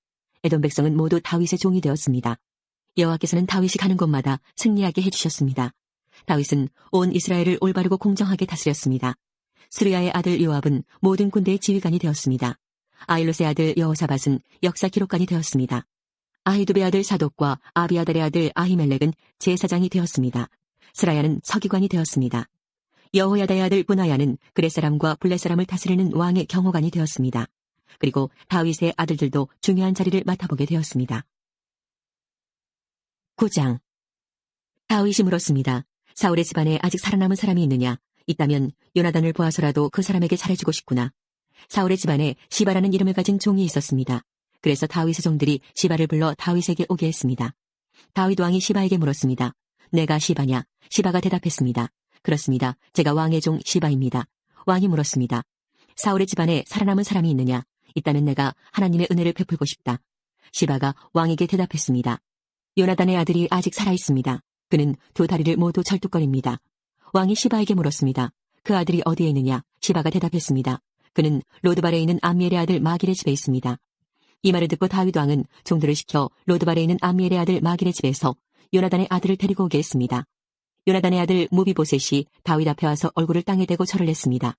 에돔 백성은 모두 다윗의 종이 되었습니다. 여호와께서는 다윗이 가는 곳마다 승리하게 해주셨습니다. 다윗은 온 이스라엘을 올바르고 공정하게 다스렸습니다. 스루야의 아들 요압은 모든 군대의 지휘관이 되었습니다. 아일롯의 아들 여호사밧은 역사 기록관이 되었습니다. 아히두베의 아들 사독과 아비아달의 아들 아히멜렉은 제사장이 되었습니다. 스라야는 서기관이 되었습니다. 여호야다의 아들 브나야는 그렛 사람과 블렛 사람을 다스리는 왕의 경호관이 되었습니다. 그리고 다윗의 아들들도 중요한 자리를 맡아보게 되었습니다. 9장. 다윗이 물었습니다. 사울의 집안에 아직 살아남은 사람이 있느냐? 있다면 요나단을 보아서라도 그 사람에게 잘해주고 싶구나. 사울의 집안에 시바라는 이름을 가진 종이 있었습니다. 그래서 다윗의 종들이 시바를 불러 다윗에게 오게 했습니다. 다윗 왕이 시바에게 물었습니다. 내가 시바냐? 시바가 대답했습니다. 그렇습니다. 제가 왕의 종 시바입니다. 왕이 물었습니다. 사울의 집안에 살아남은 사람이 있느냐? 있다면 내가 하나님의 은혜를 베풀고 싶다. 시바가 왕에게 대답했습니다. 요나단의 아들이 아직 살아있습니다. 그는 두 다리를 모두 절뚝거립니다. 왕이 시바에게 물었습니다. 그 아들이 어디에 있느냐? 시바가 대답했습니다. 그는 로드발에 있는 암미엘의 아들 마길의 집에 있습니다. 이 말을 듣고 다윗 왕은 종들을 시켜 로드발에 있는 암미엘의 아들 마길의 집에서 요나단의 아들을 데리고 오게 했습니다. 요나단의 아들 무비보셋이 다윗 앞에 와서 얼굴을 땅에 대고 절을 했습니다.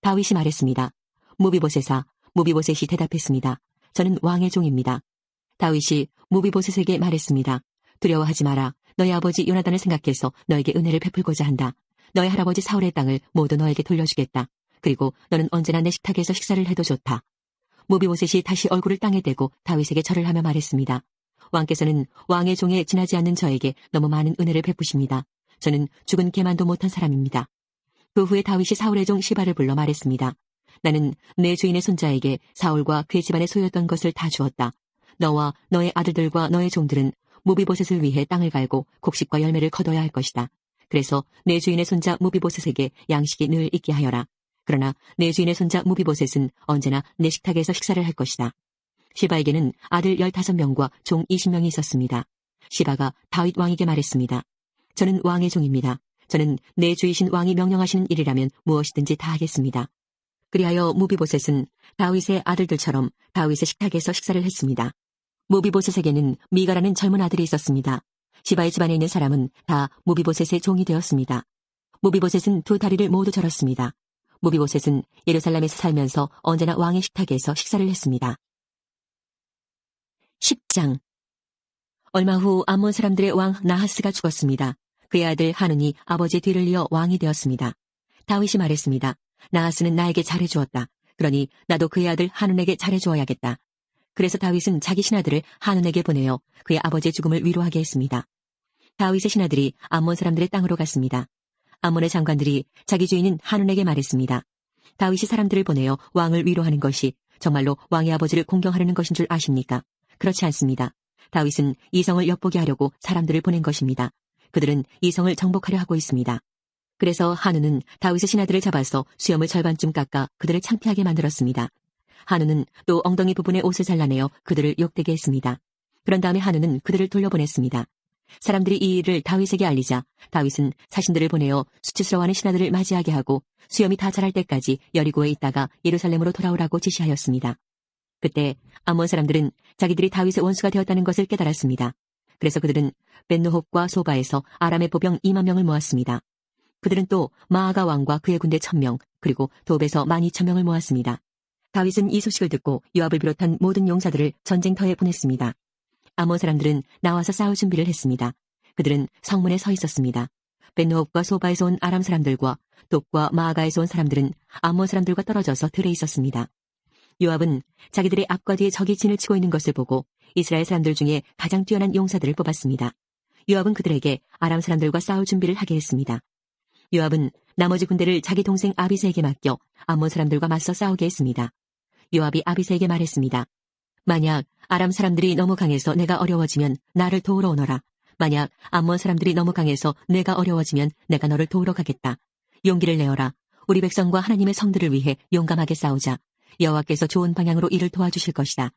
다윗이 말했습니다. 무비보셋아. 무비보셋이 대답했습니다. 저는 왕의 종입니다. 다윗이 무비보셋에게 말했습니다. 두려워하지 마라. 너희 아버지 요나단을 생각해서 너에게 은혜를 베풀고자 한다. 너희 할아버지 사울의 땅을 모두 너에게 돌려주겠다. 그리고 너는 언제나 내 식탁에서 식사를 해도 좋다. 무비보셋이 다시 얼굴을 땅에 대고 다윗에게 절을 하며 말했습니다. 왕께서는 왕의 종에 지나지 않는 저에게 너무 많은 은혜를 베푸십니다. 저는 죽은 개만도 못한 사람입니다. 그 후에 다윗이 사울의 종 시바를 불러 말했습니다. 나는 내 주인의 손자에게 사울과 그의 집안에 소유했던 것을 다 주었다. 너와 너의 아들들과 너의 종들은 무비보셋을 위해 땅을 갈고 곡식과 열매를 거둬야 할 것이다. 그래서 내 주인의 손자 무비보셋에게 양식이 늘 있게 하여라. 그러나 내 주인의 손자 무비보셋은 언제나 내 식탁에서 식사를 할 것이다. 시바에게는 아들 15명과 종 20명이 있었습니다. 시바가 다윗 왕에게 말했습니다. 저는 왕의 종입니다. 저는 내 주이신 왕이 명령하시는 일이라면 무엇이든지 다 하겠습니다. 그리하여 무비보셋은 다윗의 아들들처럼 다윗의 식탁에서 식사를 했습니다. 무비보셋에게는 미가라는 젊은 아들이 있었습니다. 시바의 집안에 있는 사람은 다 무비보셋의 종이 되었습니다. 무비보셋은 두 다리를 모두 절었습니다. 무비보셋은 예루살렘에서 살면서 언제나 왕의 식탁에서 식사를 했습니다. 10장. 얼마 후 암몬 사람들의 왕 나하스가 죽었습니다. 그의 아들 하눈이 아버지의 뒤를 이어 왕이 되었습니다. 다윗이 말했습니다. 나하스는 나에게 잘해주었다. 그러니 나도 그의 아들 하눈에게 잘해주어야겠다. 그래서 다윗은 자기 신하들을 하눈에게 보내어 그의 아버지의 죽음을 위로하게 했습니다. 다윗의 신하들이 암몬 사람들의 땅으로 갔습니다. 암몬의 장관들이 자기 주인인 하눈에게 말했습니다. 다윗이 사람들을 보내어 왕을 위로하는 것이 정말로 왕의 아버지를 공경하려는 것인 줄 아십니까? 그렇지 않습니다. 다윗은 이 성을 엿보게 하려고 사람들을 보낸 것입니다. 그들은 이 성을 정복하려 하고 있습니다. 그래서 한우는 다윗의 신하들을 잡아서 수염을 절반쯤 깎아 그들을 창피하게 만들었습니다. 한우는 또 엉덩이 부분에 옷을 잘라내어 그들을 욕되게 했습니다. 그런 다음에 한우는 그들을 돌려보냈습니다. 사람들이 이 일을 다윗에게 알리자 다윗은 사신들을 보내어 수치스러워하는 신하들을 맞이하게 하고 수염이 다 자랄 때까지 여리고에 있다가 예루살렘으로 돌아오라고 지시하였습니다. 그때 암몬 사람들은 자기들이 다윗의 원수가 되었다는 것을 깨달았습니다. 그래서 그들은 벤노홉과 소바에서 아람의 보병 2만 명을 모았습니다. 그들은 또 마아가 왕과 그의 군대 1,000명 그리고 돕에서 12,000명을 모았습니다. 다윗은 이 소식을 듣고 요압을 비롯한 모든 용사들을 전쟁터에 보냈습니다. 암몬 사람들은 나와서 싸울 준비를 했습니다. 그들은 성문에 서 있었습니다. 벤노홉과 소바에서 온 아람 사람들과 돕과 마아가에서 온 사람들은 암몬 사람들과 떨어져서 들에 있었습니다. 요압은 자기들의 앞과 뒤에 적이 진을 치고 있는 것을 보고 이스라엘 사람들 중에 가장 뛰어난 용사들을 뽑았습니다. 요압은 그들에게 아람 사람들과 싸울 준비를 하게 했습니다. 요압은 나머지 군대를 자기 동생 아비새에게 맡겨 암몬 사람들과 맞서 싸우게 했습니다. 요압이 아비새에게 말했습니다. 만약 아람 사람들이 너무 강해서 내가 어려워지면 나를 도우러 오너라. 만약 암몬 사람들이 너무 강해서 내가 어려워지면 내가 너를 도우러 가겠다. 용기를 내어라. 우리 백성과 하나님의 성들을 위해 용감하게 싸우자. 여호와께서 좋은 방향으로 이를 도와주실 것이다.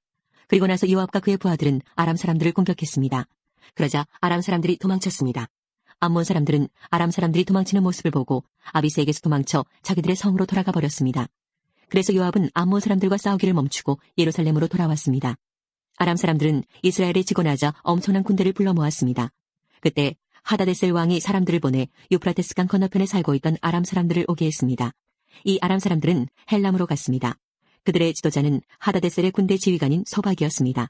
그리고 나서 요압과 그의 부하들은 아람 사람들을 공격했습니다. 그러자 아람 사람들이 도망쳤습니다. 암몬 사람들은 아람 사람들이 도망치는 모습을 보고 아비새에게서 도망쳐 자기들의 성으로 돌아가 버렸습니다. 그래서 요압은 암몬 사람들과 싸우기를 멈추고 예루살렘으로 돌아왔습니다. 아람 사람들은 이스라엘에 지고 나자 엄청난 군대를 불러 모았습니다. 그때 하다데셀 왕이 사람들을 보내 유프라테스강 건너편에 살고 있던 아람 사람들을 오게 했습니다. 이 아람 사람들은 헬람으로 갔습니다. 그들의 지도자는 하다데셀의 군대 지휘관인 소박이었습니다.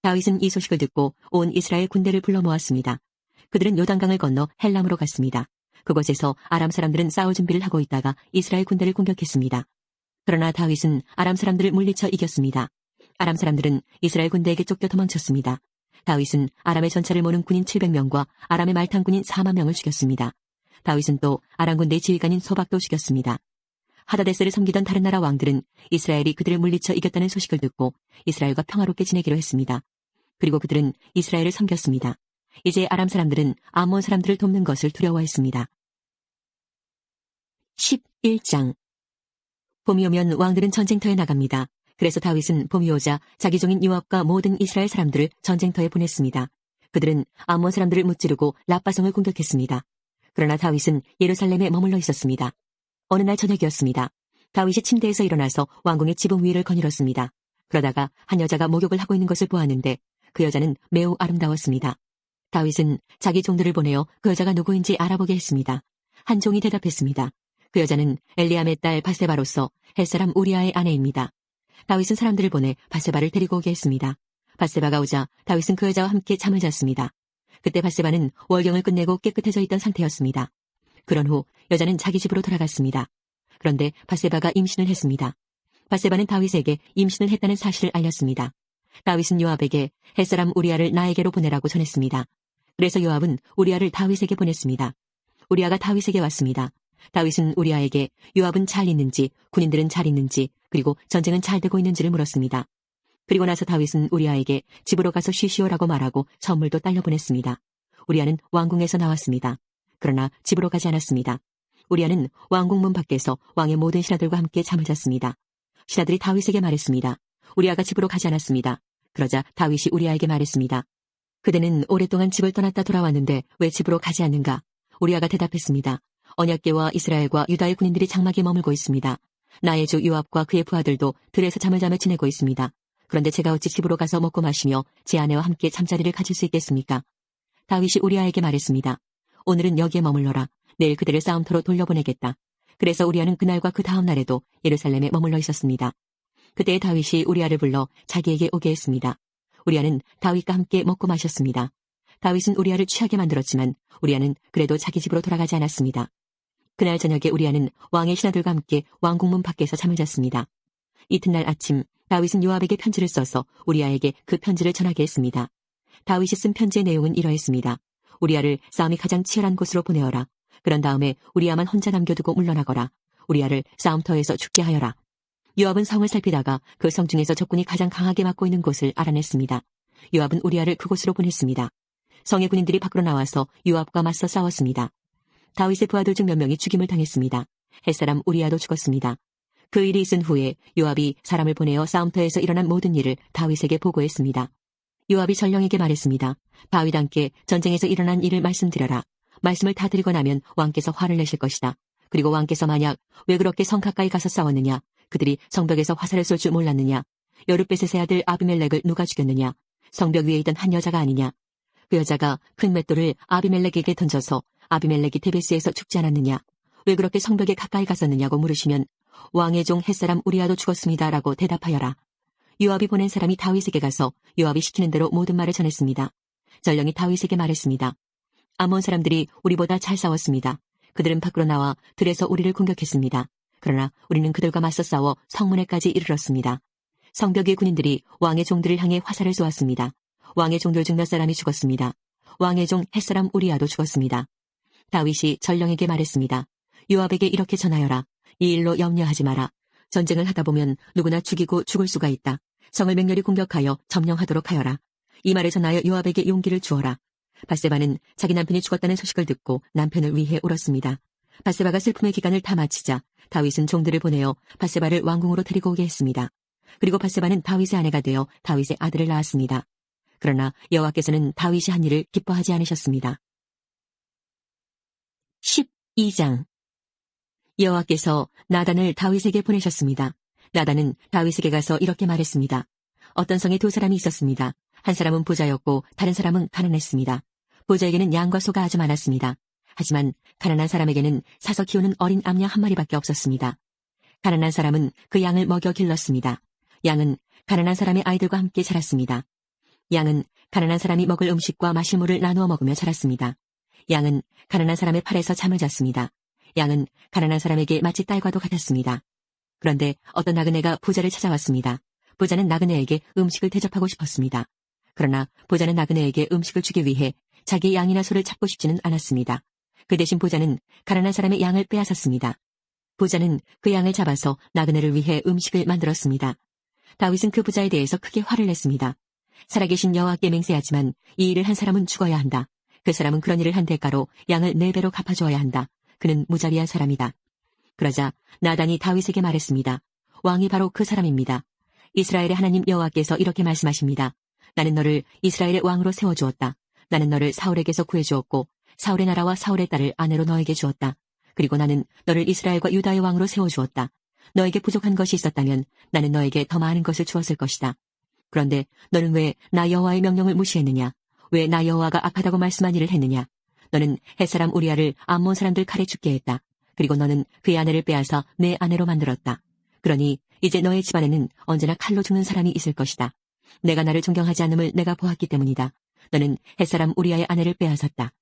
다윗은 이 소식을 듣고 온 이스라엘 군대를 불러 모았습니다. 그들은 요단강을 건너 헬람으로 갔습니다. 그곳에서 아람 사람들은 싸울 준비를 하고 있다가 이스라엘 군대를 공격했습니다. 그러나 다윗은 아람 사람들을 물리쳐 이겼습니다. 아람 사람들은 이스라엘 군대에게 쫓겨 도망쳤습니다. 다윗은 아람의 전차를 모는 군인 700명과 아람의 말탄 군인 4만 명을 죽였습니다. 다윗은 또 아람 군대의 지휘관인 소박도 죽였습니다. 하다데셀을 섬기던 다른 나라 왕들은 이스라엘이 그들을 물리쳐 이겼다는 소식을 듣고 이스라엘과 평화롭게 지내기로 했습니다. 그리고 그들은 이스라엘을 섬겼습니다. 이제 아람 사람들은 암몬 사람들을 돕는 것을 두려워했습니다. 11장. 봄이 오면 왕들은 전쟁터에 나갑니다. 그래서 다윗은 봄이 오자 자기 종인 요압과 모든 이스라엘 사람들을 전쟁터에 보냈습니다. 그들은 암몬 사람들을 무찌르고 라빠성을 공격했습니다. 그러나 다윗은 예루살렘에 머물러 있었습니다. 어느 날 저녁이었습니다. 다윗이 침대에서 일어나서 왕궁의 지붕 위를 거닐었습니다. 그러다가 한 여자가 목욕을 하고 있는 것을 보았는데 그 여자는 매우 아름다웠습니다. 다윗은 자기 종들을 보내어 그 여자가 누구인지 알아보게 했습니다. 한 종이 대답했습니다. 그 여자는 엘리암의 딸 바세바로서 햇사람 우리아의 아내입니다. 다윗은 사람들을 보내 바세바를 데리고 오게 했습니다. 바세바가 오자 다윗은 그 여자와 함께 잠을 잤습니다. 그때 바세바는 월경을 끝내고 깨끗해져 있던 상태였습니다. 그런 후 여자는 자기 집으로 돌아갔습니다. 그런데 바세바가 임신을 했습니다. 바세바는 다윗에게 임신을 했다는 사실을 알렸습니다. 다윗은 요압에게 햇사람 우리아를 나에게로 보내라고 전했습니다. 그래서 요압은 우리아를 다윗에게 보냈습니다. 우리아가 다윗에게 왔습니다. 다윗은 우리아에게 요압은 잘 있는지, 군인들은 잘 있는지, 그리고 전쟁은 잘 되고 있는지를 물었습니다. 그리고 나서 다윗은 우리아에게 집으로 가서 쉬시오라고 말하고 선물도 딸려 보냈습니다. 우리아는 왕궁에서 나왔습니다. 그러나 집으로 가지 않았습니다. 우리아는 왕궁 문 밖에서 왕의 모든 신하들과 함께 잠을 잤습니다. 신하들이 다윗에게 말했습니다. 우리아가 집으로 가지 않았습니다. 그러자 다윗이 우리아에게 말했습니다. 그대는 오랫동안 집을 떠났다 돌아왔는데 왜 집으로 가지 않는가? 우리아가 대답했습니다. 언약궤와 이스라엘과 유다의 군인들이 장막에 머물고 있습니다. 나의 주 요압과 그의 부하들도 들에서 잠을 자며 지내고 있습니다. 그런데 제가 어찌 집으로 가서 먹고 마시며 제 아내와 함께 잠자리를 가질 수 있겠습니까? 다윗이 우리아에게 말했습니다. 오늘은 여기에 머물러라. 내일 그들을 싸움터로 돌려보내겠다. 그래서 우리아는 그날과 그 다음 날에도 예루살렘에 머물러 있었습니다. 그때 다윗이 우리아를 불러 자기에게 오게 했습니다. 우리아는 다윗과 함께 먹고 마셨습니다. 다윗은 우리아를 취하게 만들었지만 우리아는 그래도 자기 집으로 돌아가지 않았습니다. 그날 저녁에 우리아는 왕의 신하들과 함께 왕궁문 밖에서 잠을 잤습니다. 이튿날 아침 다윗은 요압에게 편지를 써서 우리아에게 그 편지를 전하게 했습니다. 다윗이 쓴 편지의 내용은 이러했습니다. 우리아를 싸움이 가장 치열한 곳으로 보내어라. 그런 다음에 우리아만 혼자 남겨두고 물러나거라. 우리아를 싸움터에서 죽게 하여라. 요압은 성을 살피다가 그 성 중에서 적군이 가장 강하게 막고 있는 곳을 알아냈습니다. 요압은 우리아를 그곳으로 보냈습니다. 성의 군인들이 밖으로 나와서 요압과 맞서 싸웠습니다. 다윗의 부하들 중 몇 명이 죽임을 당했습니다. 햇사람 우리아도 죽었습니다. 그 일이 있은 후에 요압이 사람을 보내어 싸움터에서 일어난 모든 일을 다윗에게 보고했습니다. 요압이 전령에게 말했습니다. 다윗 왕께 전쟁에서 일어난 일을 말씀드려라. 말씀을 다 드리고 나면 왕께서 화를 내실 것이다. 그리고 왕께서 만약 왜 그렇게 성 가까이 가서 싸웠느냐? 그들이 성벽에서 화살을 쏠 줄 몰랐느냐? 여룻베셋의 아들 아비멜렉을 누가 죽였느냐? 성벽 위에 있던 한 여자가 아니냐? 그 여자가 큰 맷돌을 아비멜렉에게 던져서 아비멜렉이 데베스에서 죽지 않았느냐? 왜 그렇게 성벽에 가까이 갔었느냐고 물으시면 왕의 종 햇사람 우리아도 죽었습니다라고 대답하여라. 요압이 보낸 사람이 다윗에게 가서 요압이 시키는 대로 모든 말을 전했습니다. 전령이 다윗에게 말했습니다. 암몬 사람들이 우리보다 잘 싸웠습니다. 그들은 밖으로 나와 들에서 우리를 공격했습니다. 그러나 우리는 그들과 맞서 싸워 성문에까지 이르렀습니다. 성벽 의 군인들이 왕의 종들을 향해 화살을 쏘았습니다. 왕의 종들 중 몇 사람이 죽었습니다. 왕의 종 햇사람 우리아도 죽었습니다. 다윗이 전령에게 말했습니다. 요압에게 이렇게 전하여라. 이 일로 염려하지 마라. 전쟁을 하다 보면 누구나 죽이고 죽을 수가 있다. 성을 맹렬히 공격하여 점령하도록 하여라. 이 말을 전하여 요압에게 용기를 주어라. 바세바는 자기 남편이 죽었다는 소식을 듣고 남편을 위해 울었습니다. 바세바가 슬픔의 기간을 다 마치자 다윗은 종들을 보내어 바세바를 왕궁으로 데리고 오게 했습니다. 그리고 밧세바는 다윗의 아내가 되어 다윗의 아들을 낳았습니다. 그러나 여호와께서는 다윗이 한 일을 기뻐하지 않으셨습니다. 12장 여호와께서 나단을 다윗에게 보내셨습니다. 나단은 다윗에게 가서 이렇게 말했습니다. 어떤 성에 두 사람이 있었습니다. 한 사람은 부자였고 다른 사람은 가난했습니다. 부자에게는 양과 소가 아주 많았습니다. 하지만 가난한 사람에게는 사서 키우는 어린 암양 한 마리밖에 없었습니다. 가난한 사람은 그 양을 먹여 길렀습니다. 양은 가난한 사람의 아이들과 함께 자랐습니다. 양은 가난한 사람이 먹을 음식과 마실 물을 나누어 먹으며 자랐습니다. 양은 가난한 사람의 팔에서 잠을 잤습니다. 양은 가난한 사람에게 마치 딸과도 같았습니다. 그런데 어떤 나그네가 부자를 찾아왔습니다. 부자는 나그네에게 음식을 대접하고 싶었습니다. 그러나 부자는 나그네에게 음식을 주기 위해 자기 양이나 소를 잡고 싶지는 않았습니다. 그 대신 부자는 가난한 사람의 양을 빼앗았습니다. 부자는 그 양을 잡아서 나그네를 위해 음식을 만들었습니다. 다윗은 그 부자에 대해서 크게 화를 냈습니다. 살아계신 여호와께 맹세하지만 이 일을 한 사람은 죽어야 한다. 그 사람은 그런 일을 한 대가로 양을 4배로 갚아주어야 한다. 그는 무자비한 사람이다. 그러자 나단이 다윗에게 말했습니다. 왕이 바로 그 사람입니다. 이스라엘의 하나님 여호와께서 이렇게 말씀하십니다. 나는 너를 이스라엘의 왕으로 세워주었다. 나는 너를 사울에게서 구해주었고 사울의 나라와 사울의 딸을 아내로 너에게 주었다. 그리고 나는 너를 이스라엘과 유다의 왕으로 세워주었다. 너에게 부족한 것이 있었다면 나는 너에게 더 많은 것을 주었을 것이다. 그런데 너는 왜 나 여호와의 명령을 무시했느냐? 왜 나 여호와가 악하다고 말씀한 일을 했느냐? 너는 햇사람 우리아를 암몬 사람들 칼에 죽게 했다. 그리고 너는 그의 아내를 빼앗아 내 아내로 만들었다. 그러니 이제 너의 집안에는 언제나 칼로 죽는 사람이 있을 것이다. 내가 나를 존경하지 않음을 내가 보았기 때문이다. 너는 햇사람 우리아의 아내를 빼앗았다.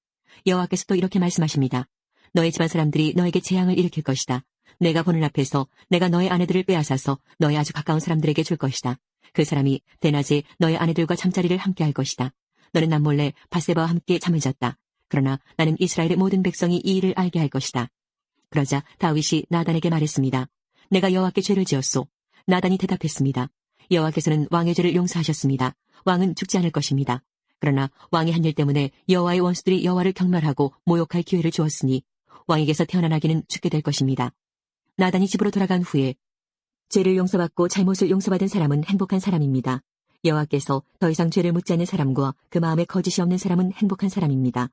여호와께서 또 이렇게 말씀하십니다. 너의 집안 사람들이 너에게 재앙을 일으킬 것이다. 내가 보는 앞에서 내가 너의 아내들을 빼앗아서 너의 아주 가까운 사람들에게 줄 것이다. 그 사람이 대낮에 너의 아내들과 잠자리를 함께 할 것이다. 너는 남몰래 밧세바와 함께 잠을 잤다. 그러나 나는 이스라엘의 모든 백성이 이 일을 알게 할 것이다. 그러자 다윗이 나단에게 말했습니다. 내가 여호와께 죄를 지었소. 나단이 대답했습니다. 여호와께서는 왕의 죄를 용서하셨습니다. 왕은 죽지 않을 것입니다. 그러나 왕이 한 일 때문에 여호와의 원수들이 여호와를 경멸하고 모욕할 기회를 주었으니 왕에게서 태어난 아기는 죽게 될 것입니다. 나단이 집으로 돌아간 후에 죄를 용서받고 잘못을 용서받은 사람은 행복한 사람입니다. 여호와께서 더 이상 죄를 묻지 않는 사람과 그 마음에 거짓이 없는 사람은 행복한 사람입니다.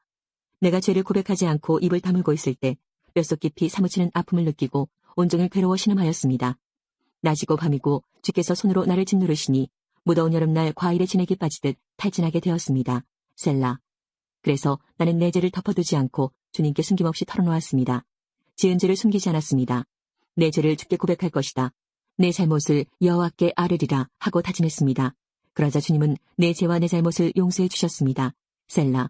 내가 죄를 고백하지 않고 입을 다물고 있을 때 뼛속 깊이 사무치는 아픔을 느끼고 온종일 괴로워 신음하였습니다. 낮이고 밤이고 주께서 손으로 나를 짓누르시니 무더운 여름날 과일에 진액이 빠지듯 탈진하게 되었습니다. 셀라. 그래서 나는 내 죄를 덮어두지 않고 주님께 숨김없이 털어놓았습니다. 지은 죄를 숨기지 않았습니다. 내 죄를 주께 고백할 것이다. 내 잘못을 여호와께 아뢰리라 하고 다짐했습니다. 그러자 주님은 내 죄와 내 잘못을 용서해 주셨습니다. 셀라.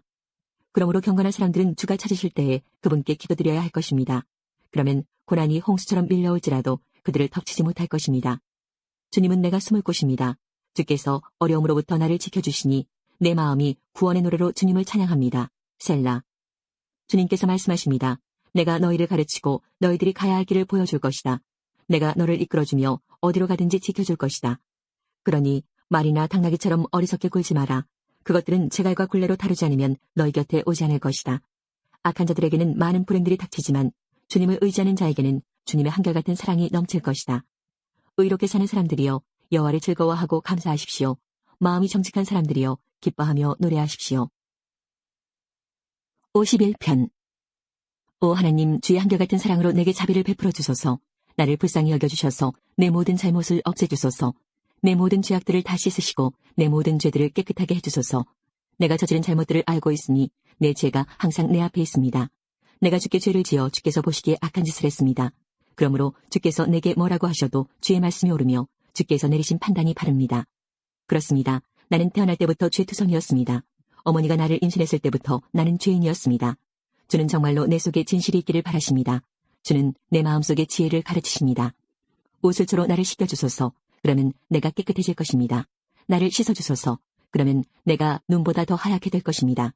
그러므로 경건한 사람들은 주가 찾으실 때에 그분께 기도드려야 할 것입니다. 그러면 고난이 홍수처럼 밀려올지라도 그들을 덮치지 못할 것입니다. 주님은 내가 숨을 곳입니다. 주께서 어려움으로부터 나를 지켜주시니 내 마음이 구원의 노래로 주님을 찬양합니다. 셀라. 주님께서 말씀하십니다. 내가 너희를 가르치고 너희들이 가야 할 길을 보여줄 것이다. 내가 너를 이끌어주며 어디로 가든지 지켜줄 것이다. 그러니 말이나 당나귀처럼 어리석게 굴지 마라. 그것들은 제갈과 굴레로 다루지 않으면 너희 곁에 오지 않을 것이다. 악한 자들에게는 많은 불행들이 닥치지만 주님을 의지하는 자에게는 주님의 한결같은 사랑이 넘칠 것이다. 의롭게 사는 사람들이여 여호와를 즐거워하고 감사하십시오. 마음이 정직한 사람들이여 기뻐하며 노래하십시오. 51편. 오 하나님, 주의 한결같은 사랑으로 내게 자비를 베풀어 주소서. 나를 불쌍히 여겨주셔서 내 모든 잘못을 없애주소서. 내 모든 죄악들을 다 씻으시고 내 모든 죄들을 깨끗하게 해주소서. 내가 저지른 잘못들을 알고 있으니 내 죄가 항상 내 앞에 있습니다. 내가 주께 죄를 지어 주께서 보시기에 악한 짓을 했습니다. 그러므로 주께서 내게 뭐라고 하셔도 주의 말씀이 옳으며 주께서 내리신 판단이 바릅니다. 그렇습니다. 나는 태어날 때부터 죄투성이었습니다. 어머니가 나를 임신했을 때부터 나는 죄인이었습니다. 주는 정말로 내 속에 진실이 있기를 바라십니다. 주는 내 마음속에 지혜를 가르치십니다. 우슬초로 나를 씻겨주소서. 그러면 내가 깨끗해질 것입니다. 나를 씻어주소서. 그러면 내가 눈보다 더 하얗게 될 것입니다.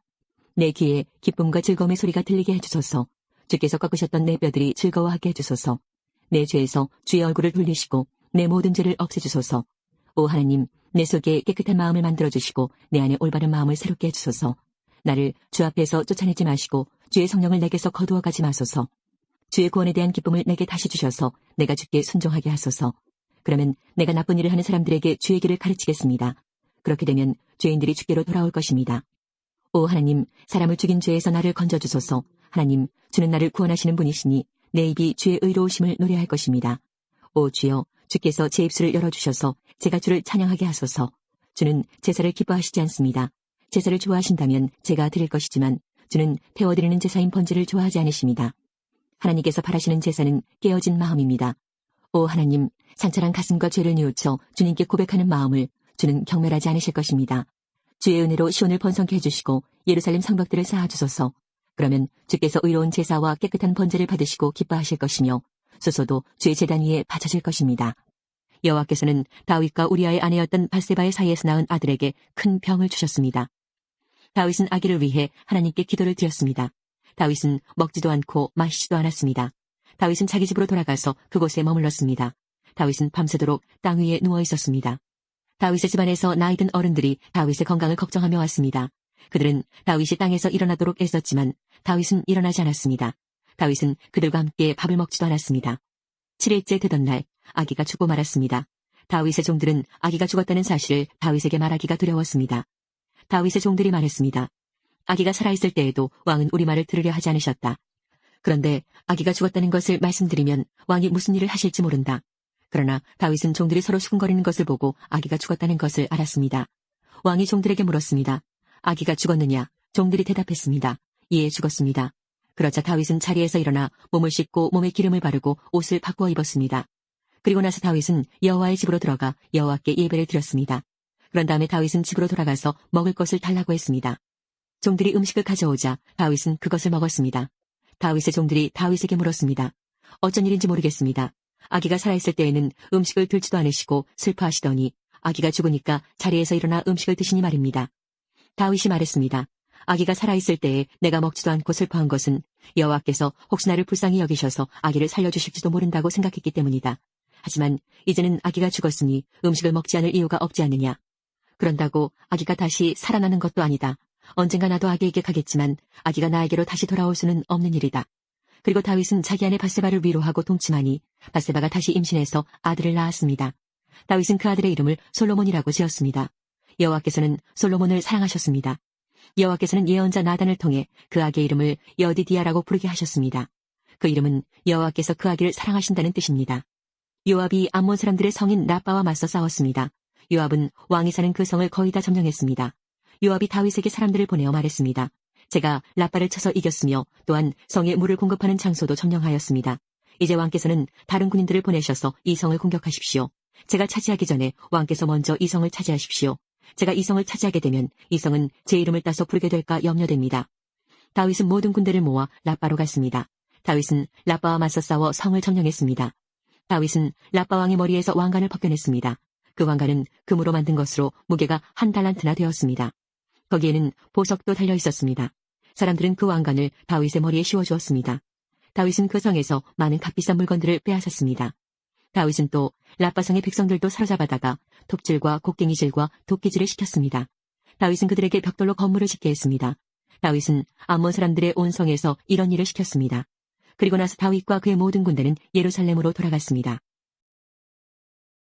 내 귀에 기쁨과 즐거움의 소리가 들리게 해주소서. 주께서 꺾으셨던 내 뼈들이 즐거워하게 해주소서. 내 죄에서 주의 얼굴을 돌리시고 내 모든 죄를 없애주소서. 오 하나님, 내 속에 깨끗한 마음을 만들어주시고 내 안에 올바른 마음을 새롭게 해주소서. 나를 주 앞에서 쫓아내지 마시고 주의 성령을 내게서 거두어 가지 마소서. 주의 구원에 대한 기쁨을 내게 다시 주셔서 내가 주께 순종하게 하소서. 그러면 내가 나쁜 일을 하는 사람들에게 주의 길을 가르치겠습니다. 그렇게 되면 죄인들이 주께로 돌아올 것입니다. 오 하나님, 사람을 죽인 죄에서 나를 건져주소서. 하나님, 주는 나를 구원하시는 분이시니 내 입이 주의 의로우심을 노래할 것입니다. 오 주여, 주께서 제 입술을 열어주셔서 제가 주를 찬양하게 하소서. 주는 제사를 기뻐하시지 않습니다. 제사를 좋아하신다면 제가 드릴 것이지만 주는 태워드리는 제사인 번제를 좋아하지 않으십니다. 하나님께서 바라시는 제사는 깨어진 마음입니다. 오 하나님, 상처난 가슴과 죄를 뉘우쳐 주님께 고백하는 마음을 주는 경멸하지 않으실 것입니다. 주의 은혜로 시온을 번성케 해주시고 예루살렘 성벽들을 쌓아주소서. 그러면 주께서 의로운 제사와 깨끗한 번제를 받으시고 기뻐하실 것이며 수소도 주의 제단 위에 바쳐질 것입니다. 여호와께서는 다윗과 우리아의 아내였던 밧세바의 사이에서 낳은 아들에게 큰 병을 주셨습니다. 다윗은 아기를 위해 하나님께 기도를 드렸습니다. 다윗은 먹지도 않고 마시지도 않았습니다. 다윗은 자기 집으로 돌아가서 그곳에 머물렀습니다. 다윗은 밤새도록 땅 위에 누워 있었습니다. 다윗의 집안에서 나이든 어른들이 다윗의 건강을 걱정하며 왔습니다. 그들은 다윗이 땅에서 일어나도록 애썼지만 다윗은 일어나지 않았습니다. 다윗은 그들과 함께 밥을 먹지도 않았습니다. 7일째 되던 날 아기가 죽고 말았습니다. 다윗의 종들은 아기가 죽었다는 사실을 다윗에게 말하기가 두려웠습니다. 다윗의 종들이 말했습니다. 아기가 살아있을 때에도 왕은 우리 말을 들으려 하지 않으셨다. 그런데 아기가 죽었다는 것을 말씀드리면 왕이 무슨 일을 하실지 모른다. 그러나 다윗은 종들이 서로 수군거리는 것을 보고 아기가 죽었다는 것을 알았습니다. 왕이 종들에게 물었습니다. 아기가 죽었느냐? 종들이 대답했습니다. 예, 죽었습니다. 그러자 다윗은 자리에서 일어나 몸을 씻고 몸에 기름을 바르고 옷을 바꾸어 입었습니다. 그리고 나서 다윗은 여호와의 집으로 들어가 여호와께 예배를 드렸습니다. 그런 다음에 다윗은 집으로 돌아가서 먹을 것을 달라고 했습니다. 종들이 음식을 가져오자 다윗은 그것을 먹었습니다. 다윗의 종들이 다윗에게 물었습니다. 어쩐 일인지 모르겠습니다. 아기가 살아있을 때에는 음식을 들지도 않으시고 슬퍼하시더니 아기가 죽으니까 자리에서 일어나 음식을 드시니 말입니다. 다윗이 말했습니다. 아기가 살아있을 때에 내가 먹지도 않고 슬퍼한 것은 여호와께서 혹시 나를 불쌍히 여기셔서 아기를 살려주실지도 모른다고 생각했기 때문이다. 하지만 이제는 아기가 죽었으니 음식을 먹지 않을 이유가 없지 않느냐. 그런다고 아기가 다시 살아나는 것도 아니다. 언젠가 나도 아기에게 가겠지만 아기가 나에게로 다시 돌아올 수는 없는 일이다. 그리고 다윗은 자기 아내 밧세바를 위로하고 동침하니 밧세바가 다시 임신해서 아들을 낳았습니다. 다윗은 그 아들의 이름을 솔로몬이라고 지었습니다. 여호와께서는 솔로몬을 사랑하셨습니다. 여호와께서는 예언자 나단을 통해 그 아기의 이름을 여디디아라고 부르게 하셨습니다. 그 이름은 여호와께서 그 아기를 사랑하신다는 뜻입니다. 요압이 암몬 사람들의 성인 라빠와 맞서 싸웠습니다. 요압은 왕이 사는 그 성을 거의 다 점령했습니다. 요압이 다윗에게 사람들을 보내어 말했습니다. 제가 라빠를 쳐서 이겼으며 또한 성에 물을 공급하는 장소도 점령하였습니다. 이제 왕께서는 다른 군인들을 보내셔서 이 성을 공격하십시오. 제가 차지하기 전에 왕께서 먼저 이 성을 차지하십시오. 제가 이 성을 차지하게 되면 이 성은 제 이름을 따서 부르게 될까 염려됩니다. 다윗은 모든 군대를 모아 라빠로 갔습니다. 다윗은 라빠와 맞서 싸워 성을 점령했습니다. 다윗은 라빠 왕의 머리에서 왕관을 벗겨냈습니다. 그 왕관은 금으로 만든 것으로 무게가 1달란트나 되었습니다. 거기에는 보석도 달려 있었습니다. 사람들은 그 왕관을 다윗의 머리에 씌워주었습니다. 다윗은 그 성에서 많은 값비싼 물건들을 빼앗았습니다. 다윗은 또 라빠성의 백성들도 사로잡아다가 톱질과 곡괭이질과 도끼질을 시켰습니다. 다윗은 그들에게 벽돌로 건물을 짓게 했습니다. 다윗은 암몬 사람들의 온 성에서 이런 일을 시켰습니다. 그리고 나서 다윗과 그의 모든 군대는 예루살렘으로 돌아갔습니다.